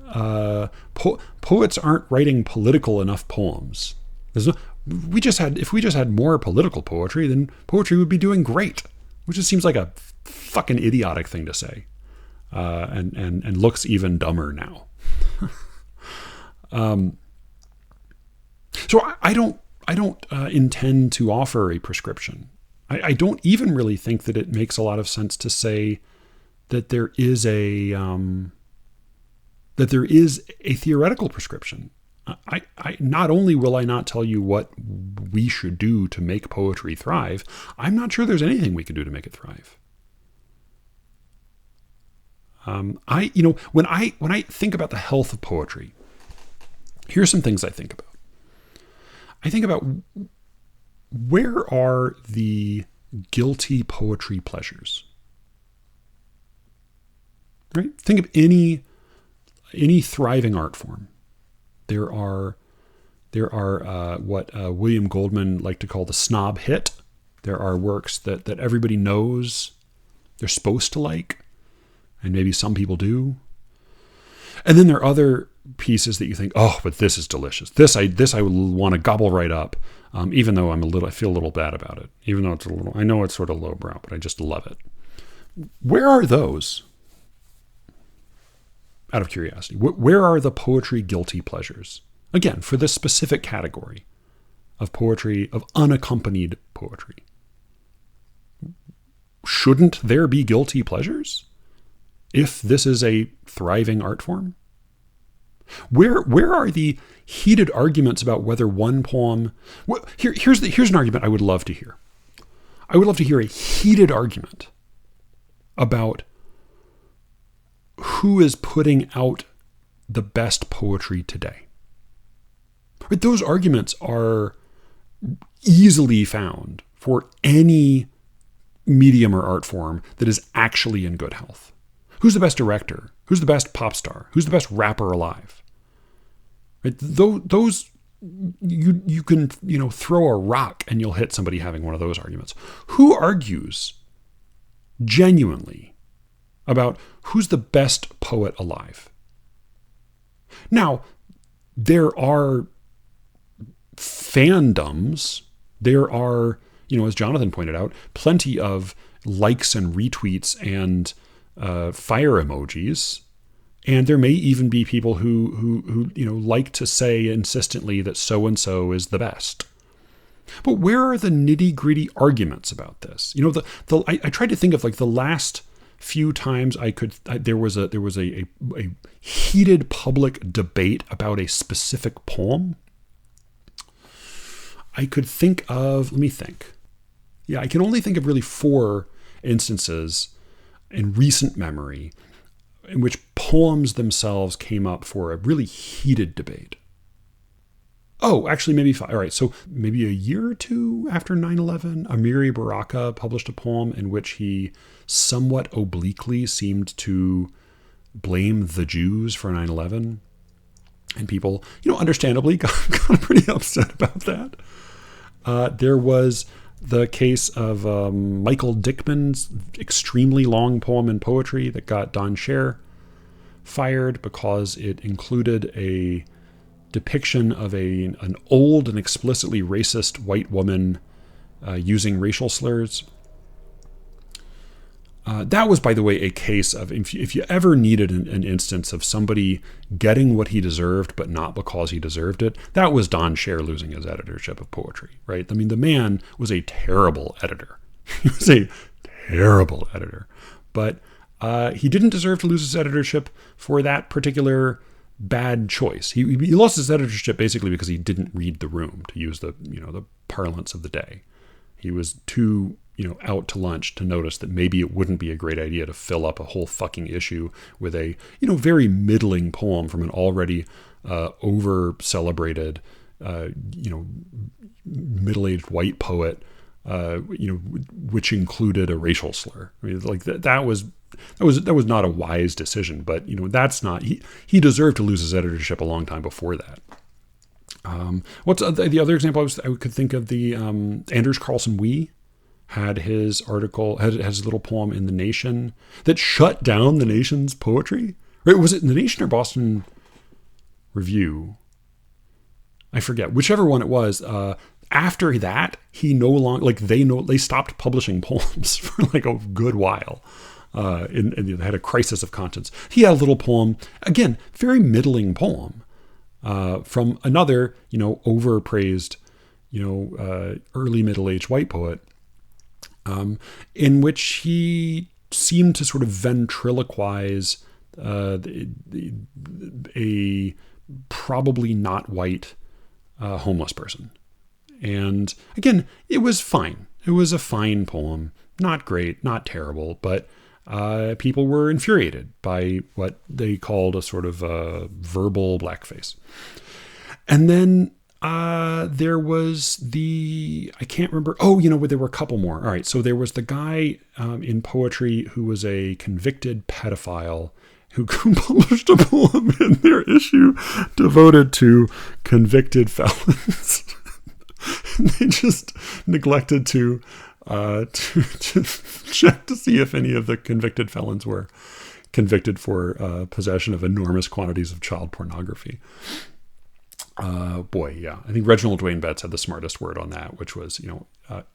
poets aren't writing political enough poems. If we just had more political poetry, then poetry would be doing great, which just seems like a fucking idiotic thing to say. And looks even dumber now. So I don't intend to offer a prescription. I don't even really think that it makes a lot of sense to say that there is a theoretical prescription. I not only will I not tell you what we should do to make poetry thrive, I'm not sure there's anything we can do to make it thrive. When I think about the health of poetry, here's some things I think about. I think about where are the guilty poetry pleasures? Right? Think of any thriving art form. There There are what William Goldman liked to call the snob hit. There are works that everybody knows they're supposed to like, and maybe some people do. And then there are other pieces that you think, oh, but this is delicious. This I would want to gobble right up, even though I feel a little bad about it. Even though I know it's sort of lowbrow, but I just love it. Where are those? Out of curiosity, where are the poetry guilty pleasures? Again, for this specific category of poetry, of unaccompanied poetry. Shouldn't there be guilty pleasures if this is a thriving art form? Where are the heated arguments about whether one poem... Here's an argument I would love to hear. I would love to hear a heated argument about who is putting out the best poetry today. Right? Those arguments are easily found for any medium or art form that is actually in good health. Who's the best director? Who's the best pop star? Who's the best rapper alive? Right? Those you can throw a rock and you'll hit somebody having one of those arguments. Who argues genuinely about who's the best poet alive? Now, there are fandoms. There are, as Jonathan pointed out, plenty of likes and retweets and fire emojis. And there may even be people who like to say insistently that so-and-so is the best. But where are the nitty-gritty arguments about this? I tried to think of like the last few times there was a heated public debate about a specific poem. I could think of, let me think. Yeah, I can only think of really 4 instances in recent memory in which poems themselves came up for a really heated debate. Oh, actually maybe 5. All right, so maybe a year or 2 after 9/11, Amiri Baraka published a poem in which he somewhat obliquely seemed to blame the Jews for 9/11. And people, understandably got pretty upset about that. There was the case of Michael Dickman's extremely long poem in poetry that got Don Scher fired because it included a depiction of an old and explicitly racist white woman using racial slurs. That was, by the way, a case of if you ever needed an instance of somebody getting what he deserved, but not because he deserved it, that was Don Scher losing his editorship of poetry, right? I mean, the man was a terrible editor. He was a terrible editor. But he didn't deserve to lose his editorship for that particular bad choice. He lost his editorship basically because he didn't read the room, to use the parlance of the day. He was too out to lunch to notice that maybe it wouldn't be a great idea to fill up a whole fucking issue with a, very middling poem from an already over-celebrated, middle-aged white poet, which included a racial slur. I mean, like that was not a wise decision, but that's not, he deserved to lose his editorship a long time before that. What's the other example I could think of? The Anders Carlson Wee had his article, had his little poem in The Nation that shut down The Nation's poetry. Right? Was it The Nation or Boston Review? I forget. Whichever one it was. After that, he no longer, they stopped publishing poems for like a good while. And they had a crisis of conscience. He had a little poem, again, very middling poem, from another, overpraised, early middle-aged white poet, in which he seemed to sort of ventriloquize a probably not white homeless person. And again, it was fine. It was a fine poem. Not great, not terrible, but people were infuriated by what they called a sort of verbal blackface. And then there was I can't remember. Oh, there were a couple more. All right. So there was the guy in poetry who was a convicted pedophile who published a poem in their issue devoted to convicted felons. And they just neglected to check to see if any of the convicted felons were convicted for possession of enormous quantities of child pornography. I think Reginald Dwayne Betts had the smartest word on that, which was,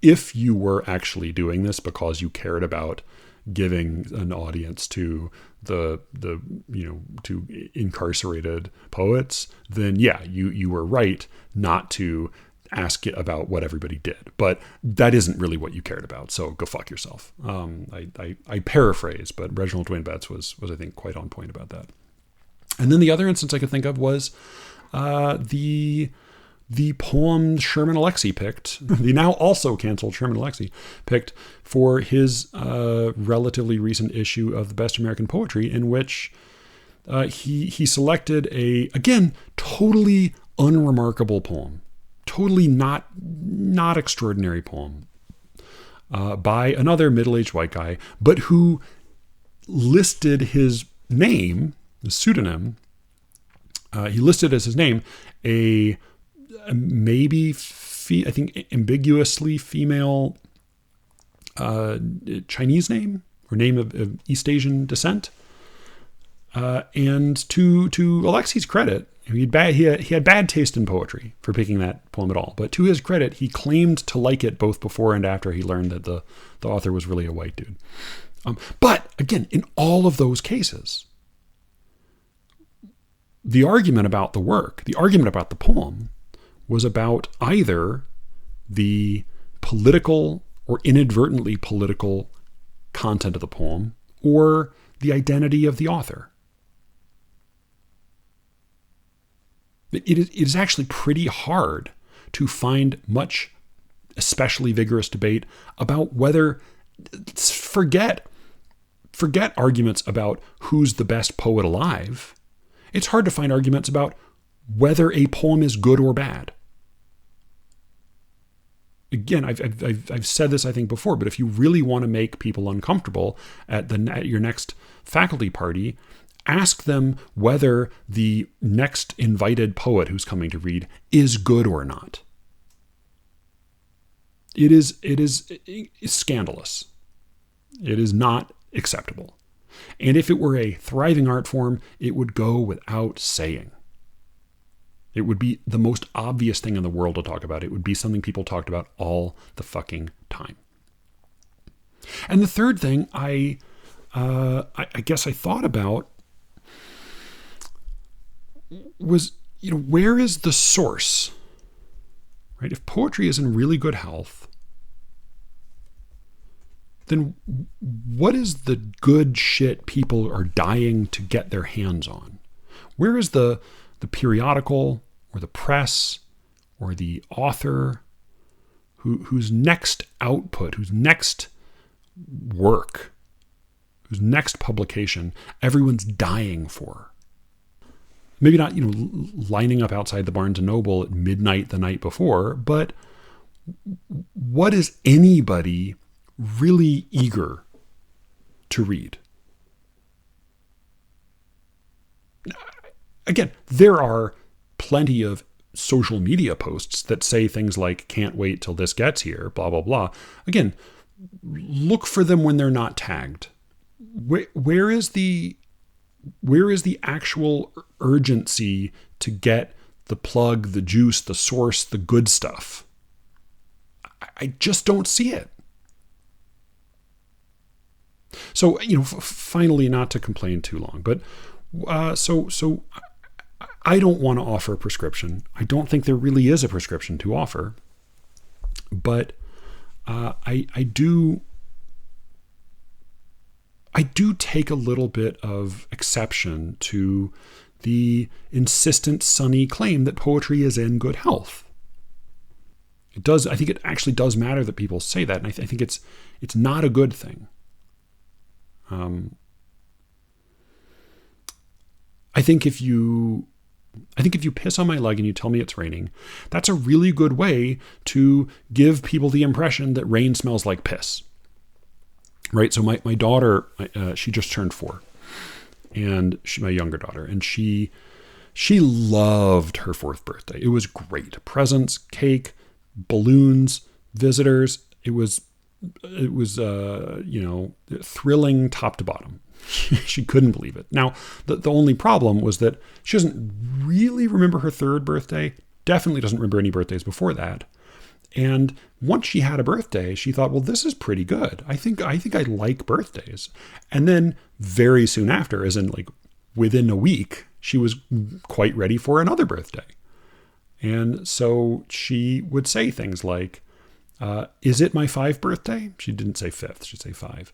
if you were actually doing this because you cared about giving an audience to to incarcerated poets, then you were right not to ask it about what everybody did, but that isn't really what you cared about. So go fuck yourself. I paraphrase, but Reginald Dwayne Betts was I think quite on point about that. And then the other instance I could think of was the poem Sherman Alexie picked, the now also canceled Sherman Alexie picked for his relatively recent issue of the Best American Poetry, in which he selected a, again, totally unremarkable poem, totally not extraordinary poem by another middle-aged white guy, but who listed his name, the pseudonym, he listed as his name a maybe, I think, ambiguously female Chinese name or name of East Asian descent. And to Alexie's credit, he had bad taste in poetry for picking that poem at all. But to his credit, he claimed to like it both before and after he learned that the author was really a white dude. But again, in all of those cases, the argument about the work, the argument about the poem, was about either the political or inadvertently political content of the poem or the identity of the author. It is actually pretty hard to find much, especially vigorous debate about whether, forget arguments about who's the best poet alive. It's hard to find arguments about whether a poem is good or bad. Again, I've said this, I think, before, but if you really want to make people uncomfortable at your next faculty party, ask them whether the next invited poet who's coming to read is good or not. It is scandalous. It is not acceptable. And if it were a thriving art form, it would go without saying. It would be the most obvious thing in the world to talk about. It would be something people talked about all the fucking time. And the third thing I guess I thought about was, where is the source? Right? If poetry is in really good health, then what is the good shit people are dying to get their hands on? Where is the periodical or the press or the author whose next output, whose next work, whose next publication everyone's dying for? Maybe not, lining up outside the Barnes & Noble at midnight the night before, but what is anybody really eager to read? Again, there are plenty of social media posts that say things like, can't wait till this gets here, blah, blah, blah. Again, look for them when they're not tagged. Where is the actual urgency to get the plug, the juice, the source, the good stuff? I just don't see it. So, finally, not to complain too long, but so I don't want to offer a prescription. I don't think there really is a prescription to offer, but I do take a little bit of exception to the insistent sunny claim that poetry is in good health. It does. I think it actually does matter that people say that, and I think it's not a good thing. I think if you piss on my leg and you tell me it's raining, that's a really good way to give people the impression that rain smells like piss. Right? So my daughter, she just turned 4. and my younger daughter, and she loved her 4th birthday. It was great. Presents, cake, balloons, visitors. It was thrilling top to bottom. She couldn't believe it. Now, the only problem was that she doesn't really remember her 3rd birthday, definitely doesn't remember any birthdays before that. And once she had a birthday, she thought, well, this is pretty good. I think I like birthdays. And then very soon after, as in like within a week, she was quite ready for another birthday. And so she would say things like, is it my 5th birthday? She didn't say 5th, she'd say 5.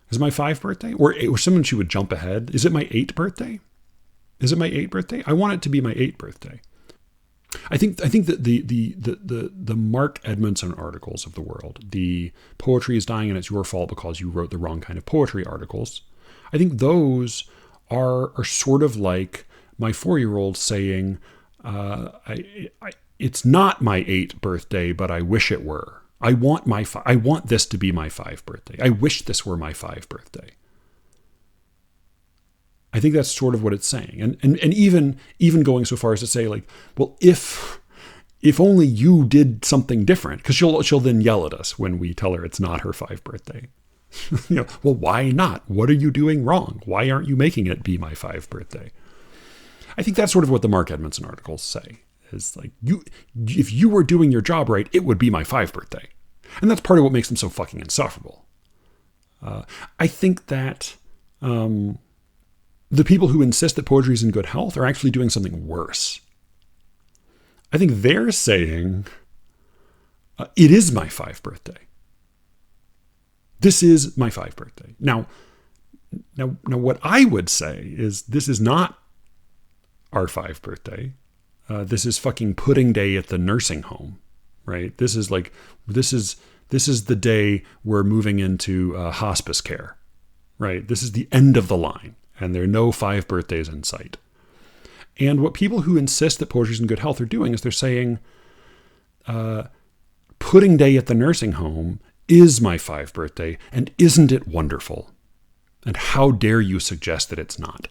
Is it my 5th birthday? Or someone she would jump ahead. Is it my 8th birthday? Is it my 8th birthday? I want it to be my 8th birthday. I think that the Mark Edmondson articles of the world, the poetry is dying and it's your fault because you wrote the wrong kind of poetry articles, I think those are sort of like my 4-year-old saying, it's not my 8th birthday, but I wish it were. I want this to be my 5th birthday. I wish this were my 5th birthday. I think that's sort of what it's saying. And even going so far as to say, like, well, if only you did something different, because she'll then yell at us when we tell her it's not her 5th birthday. Well, why not? What are you doing wrong? Why aren't you making it be my 5th birthday? I think that's sort of what the Mark Edmondson articles say. Is like, if you were doing your job right, it would be my 5th birthday. And that's part of what makes them so fucking insufferable. I think that the people who insist that poetry is in good health are actually doing something worse. I think they're saying, it is my 5th birthday. This is my 5th birthday. Now, what I would say is this is not our 5th birthday. This is fucking pudding day at the nursing home, right? This is the day we're moving into hospice care, right? This is the end of the line, and there are no 5 birthdays in sight. And what people who insist that poetry is in good health are doing is they're saying, pudding day at the nursing home is my 5th birthday, and isn't it wonderful? And how dare you suggest that it's not?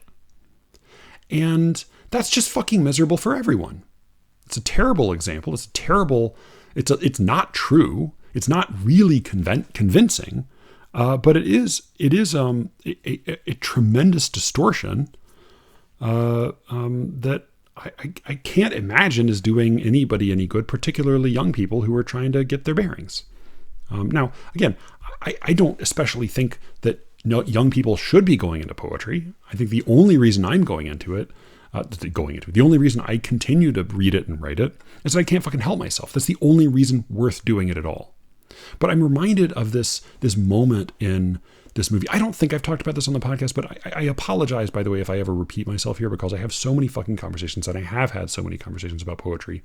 And that's just fucking miserable for everyone. It's a terrible example. It's not true. It's not really convincing, but it is a tremendous distortion that I can't imagine is doing anybody any good, particularly young people who are trying to get their bearings. Now, again, I don't especially think that young people should be going into poetry. I think the only reason I'm going into it, the only reason I continue to read it and write it is that I can't fucking help myself. That's the only reason worth doing it at all. But I'm reminded of this moment in this movie. I don't think I've talked about this on the podcast, but I apologize, by the way, if I ever repeat myself here, because I have so many fucking conversations, and I have had so many conversations about poetry.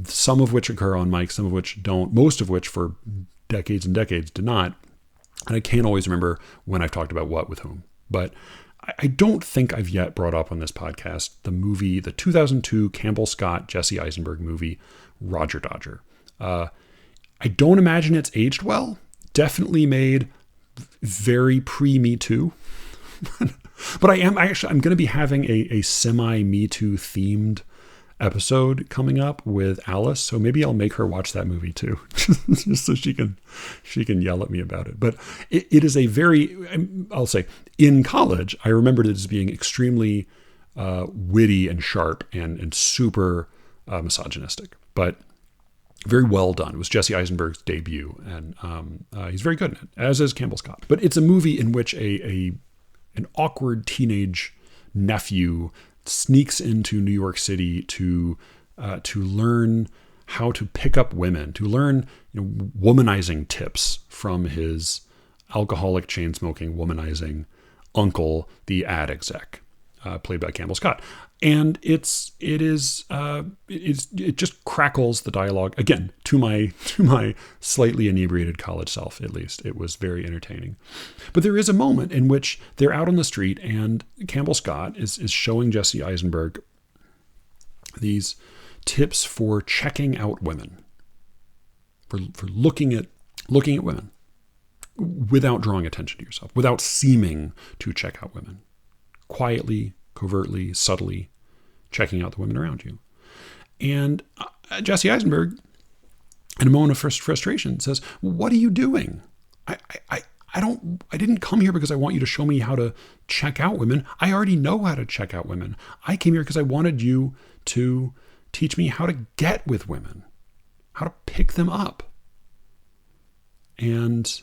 Some of which occur on mic, some of which don't, most of which for decades and decades did not. And I can't always remember when I've talked about what with whom. But I don't think I've yet brought up on this podcast the movie, the 2002 Campbell Scott, Jesse Eisenberg movie, Roger Dodger. I don't imagine it's aged well. Definitely made very pre-Me Too. But I'm going to be having a semi-Me Too themed episode coming up with Alice, so maybe I'll make her watch that movie too, just so she can yell at me about it. But it is a very, I'll say, in college, I remembered it as being extremely witty and sharp and super misogynistic, but very well done. It was Jesse Eisenberg's debut, and he's very good in it, as is Campbell Scott. But it's a movie in which an awkward teenage nephew sneaks into New York City to learn how to pick up women, to learn womanizing tips from his alcoholic, chain-smoking, womanizing uncle, the ad exec, played by Campbell Scott. And it just crackles the dialogue again to my slightly inebriated college self. At least it was very entertaining. But there is a moment in which they're out on the street and Campbell Scott is showing Jesse Eisenberg these tips for checking out women, for looking at women without drawing attention to yourself, without seeming to check out women. quietly, covertly, subtly checking out the women around you. And Jesse Eisenberg, in a moment of frustration, says, "What are you doing? I didn't come here because I want you to show me how to check out women. I already know how to check out women. I came here because I wanted you to teach me how to get with women, how to pick them up." And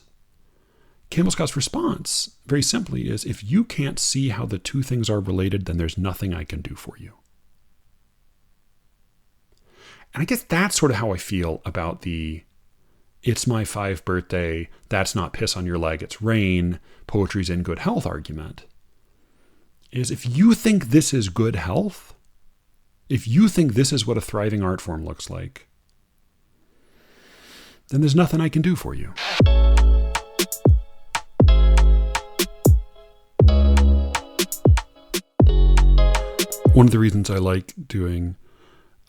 Campbell Scott's response, very simply, is, if you can't see how the two things are related, then there's nothing I can do for you. And I guess that's sort of how I feel about the "it's my 5th birthday, that's not piss on your leg, it's rain, poetry's in good health" argument. Is, if you think this is good health, if you think this is what a thriving art form looks like, then there's nothing I can do for you. One of the reasons I like doing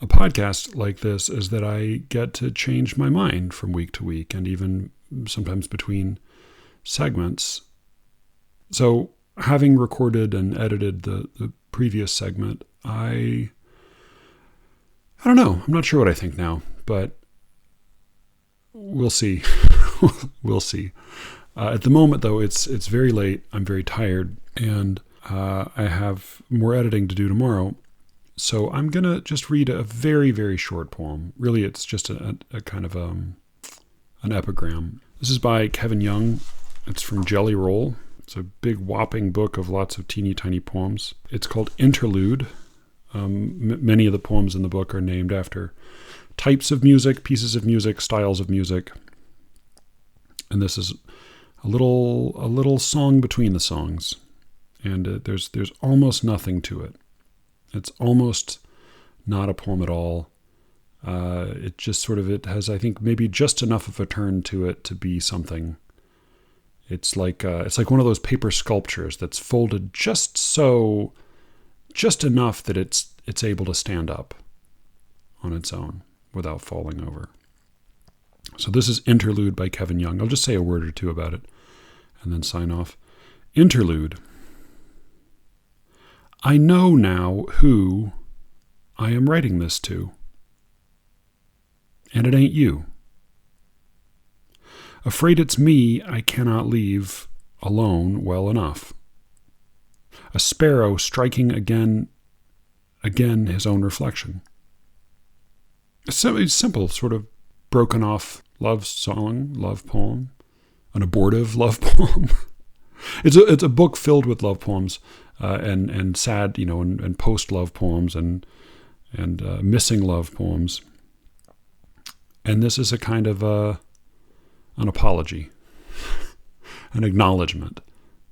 a podcast like this is that I get to change my mind from week to week, and even sometimes between segments. So having recorded and edited the previous segment, I don't know. I'm not sure what I think now, but we'll see. We'll see. At the moment, though, it's very late. I'm very tired, and I have more editing to do tomorrow. So I'm going to just read a very, very short poem. Really, it's just a kind of an epigram. This is by Kevin Young. It's from Jelly Roll. It's a big whopping book of lots of teeny tiny poems. It's called Interlude. Many of the poems in the book are named after types of music, pieces of music, styles of music. And this is a little song between the songs. And there's almost nothing to it. It's almost not a poem at all. It just sort of, it has, I think, maybe just enough of a turn to it to be something. It's like one of those paper sculptures that's folded just enough that it's able to stand up on its own without falling over. So this is Interlude by Kevin Young. I'll just say a word or two about it and then sign off. Interlude. I know now who I am writing this to. And it ain't you. Afraid it's me I cannot leave alone well enough. A sparrow striking again his own reflection. A simple sort of broken off love song, love poem, an abortive love poem. It's a book filled with love poems. And sad, and post-love poems and missing love poems. And this is a kind of an apology, an acknowledgement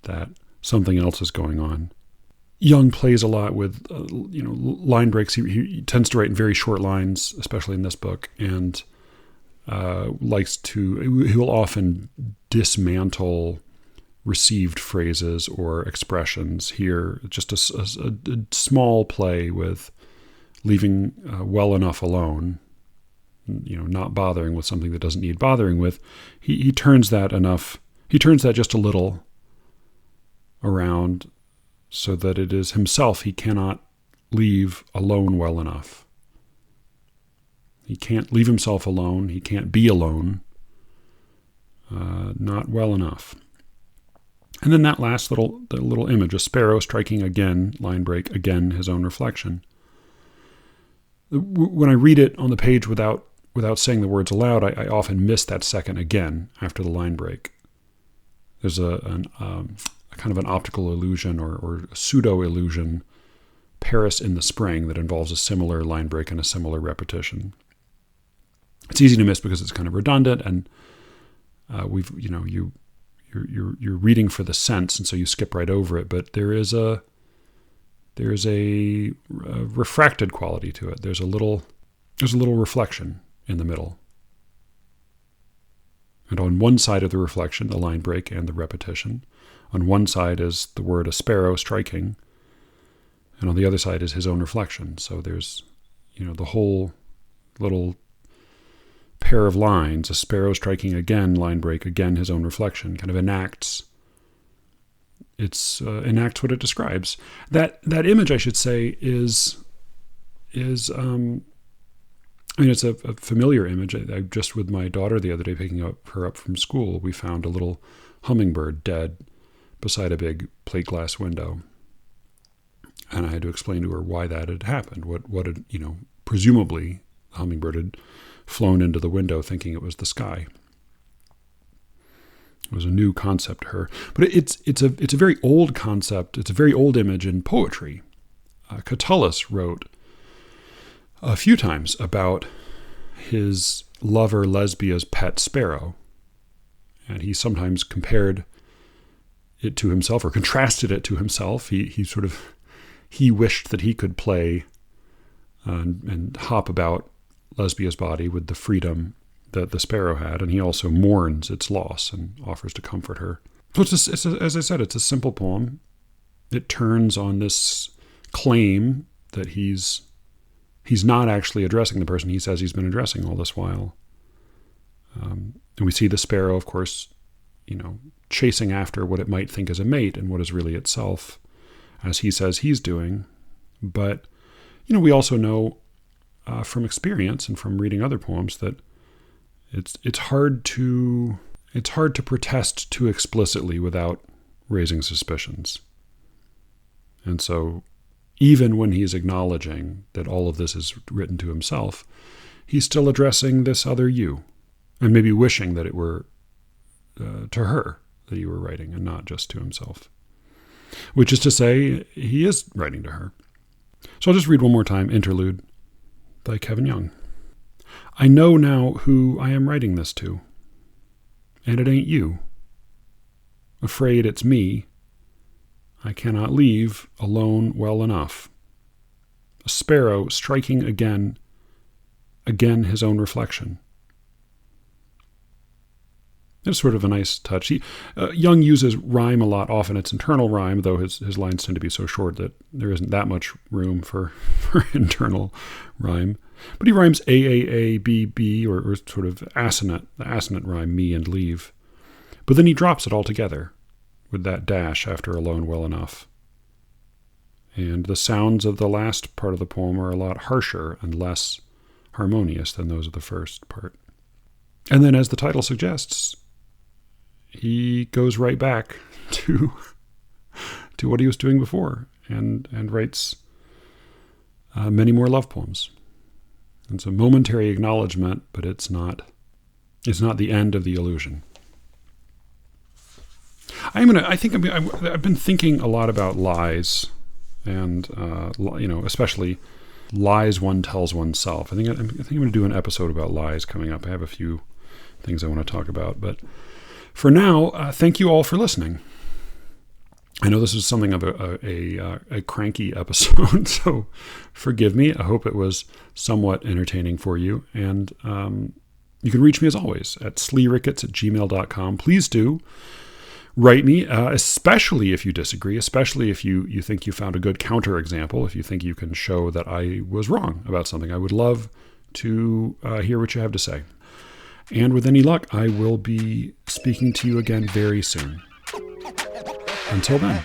that something else is going on. Young plays a lot with, line breaks. He tends to write in very short lines, especially in this book, and he will often dismantle received phrases or expressions. Here, just a small play with leaving well enough alone, not bothering with something that doesn't need bothering with. He turns that just a little around so that it is himself he cannot leave alone well enough. He can't leave himself alone. He can't be alone. Not well enough. And then that last little image, a sparrow striking again, line break, again, his own reflection. When I read it on the page without saying the words aloud, I often miss that second again after the line break. There's a kind of an optical illusion or a pseudo-illusion, Paris in the Spring, that involves a similar line break and a similar repetition. It's easy to miss because it's kind of redundant, and you're reading for the sense, and so you skip right over it. But there's a refracted quality to it. There's a little reflection in the middle. And on one side of the reflection, the line break and the repetition. On one side is the word a sparrow striking, and on the other side is his own reflection. So there's, the whole little pair of lines, a sparrow striking again, line break, again, his own reflection, kind of enacts enacts what it describes. That image, I should say, is it's a familiar image. I just with my daughter the other day picking her up from school, we found a little hummingbird dead beside a big plate glass window, and I had to explain to her why that had happened. What had, presumably the hummingbird had flown into the window thinking it was the sky. It was a new concept to her, but it's a very old concept. It's a very old image in poetry. Catullus wrote a few times about his lover Lesbia's pet sparrow, and he sometimes compared it to himself or contrasted it to himself. He wished that he could play and hop about Lesbia's body with the freedom that the sparrow had, and he also mourns its loss and offers to comfort her. So as I said, it's a simple poem. It turns on this claim that he's not actually addressing the person he says he's been addressing all this while. And we see the sparrow, of course, chasing after what it might think is a mate and what is really itself, as he says he's doing. But, we also know from experience and from reading other poems that it's hard to protest too explicitly without raising suspicions. And so even when he's acknowledging that all of this is written to himself, he's still addressing this other you, and maybe wishing that it were to her that you were writing and not just to himself. Which is to say, he is writing to her. So I'll just read one more time, Interlude by Kevin Young. I know now who I am writing this to, and it ain't you. Afraid it's me, I cannot leave alone well enough. A sparrow striking again his own reflection. It's sort of a nice touch. Young uses rhyme a lot, often it's internal rhyme, though his lines tend to be so short that there isn't that much room for internal rhyme. But he rhymes A, B, B, or sort of the assonant rhyme, me and leave. But then he drops it altogether with that dash after alone well enough. And the sounds of the last part of the poem are a lot harsher and less harmonious than those of the first part. And then, as the title suggests, he goes right back to what he was doing before and writes many more love poems. It's a momentary acknowledgement, but it's not the end of the illusion. I've been thinking a lot about lies, and especially lies one tells oneself. I think I'm going to do an episode about lies coming up. I have a few things I want to talk about, but for now, thank you all for listening. I know this is something of a cranky episode, so forgive me. I hope it was somewhat entertaining for you. And you can reach me as always at SLEERICKETS@gmail.com. Please do write me, especially if you disagree, especially if you think you found a good counterexample, if you think you can show that I was wrong about something. I would love to hear what you have to say. And with any luck, I will be speaking to you again very soon. Until then.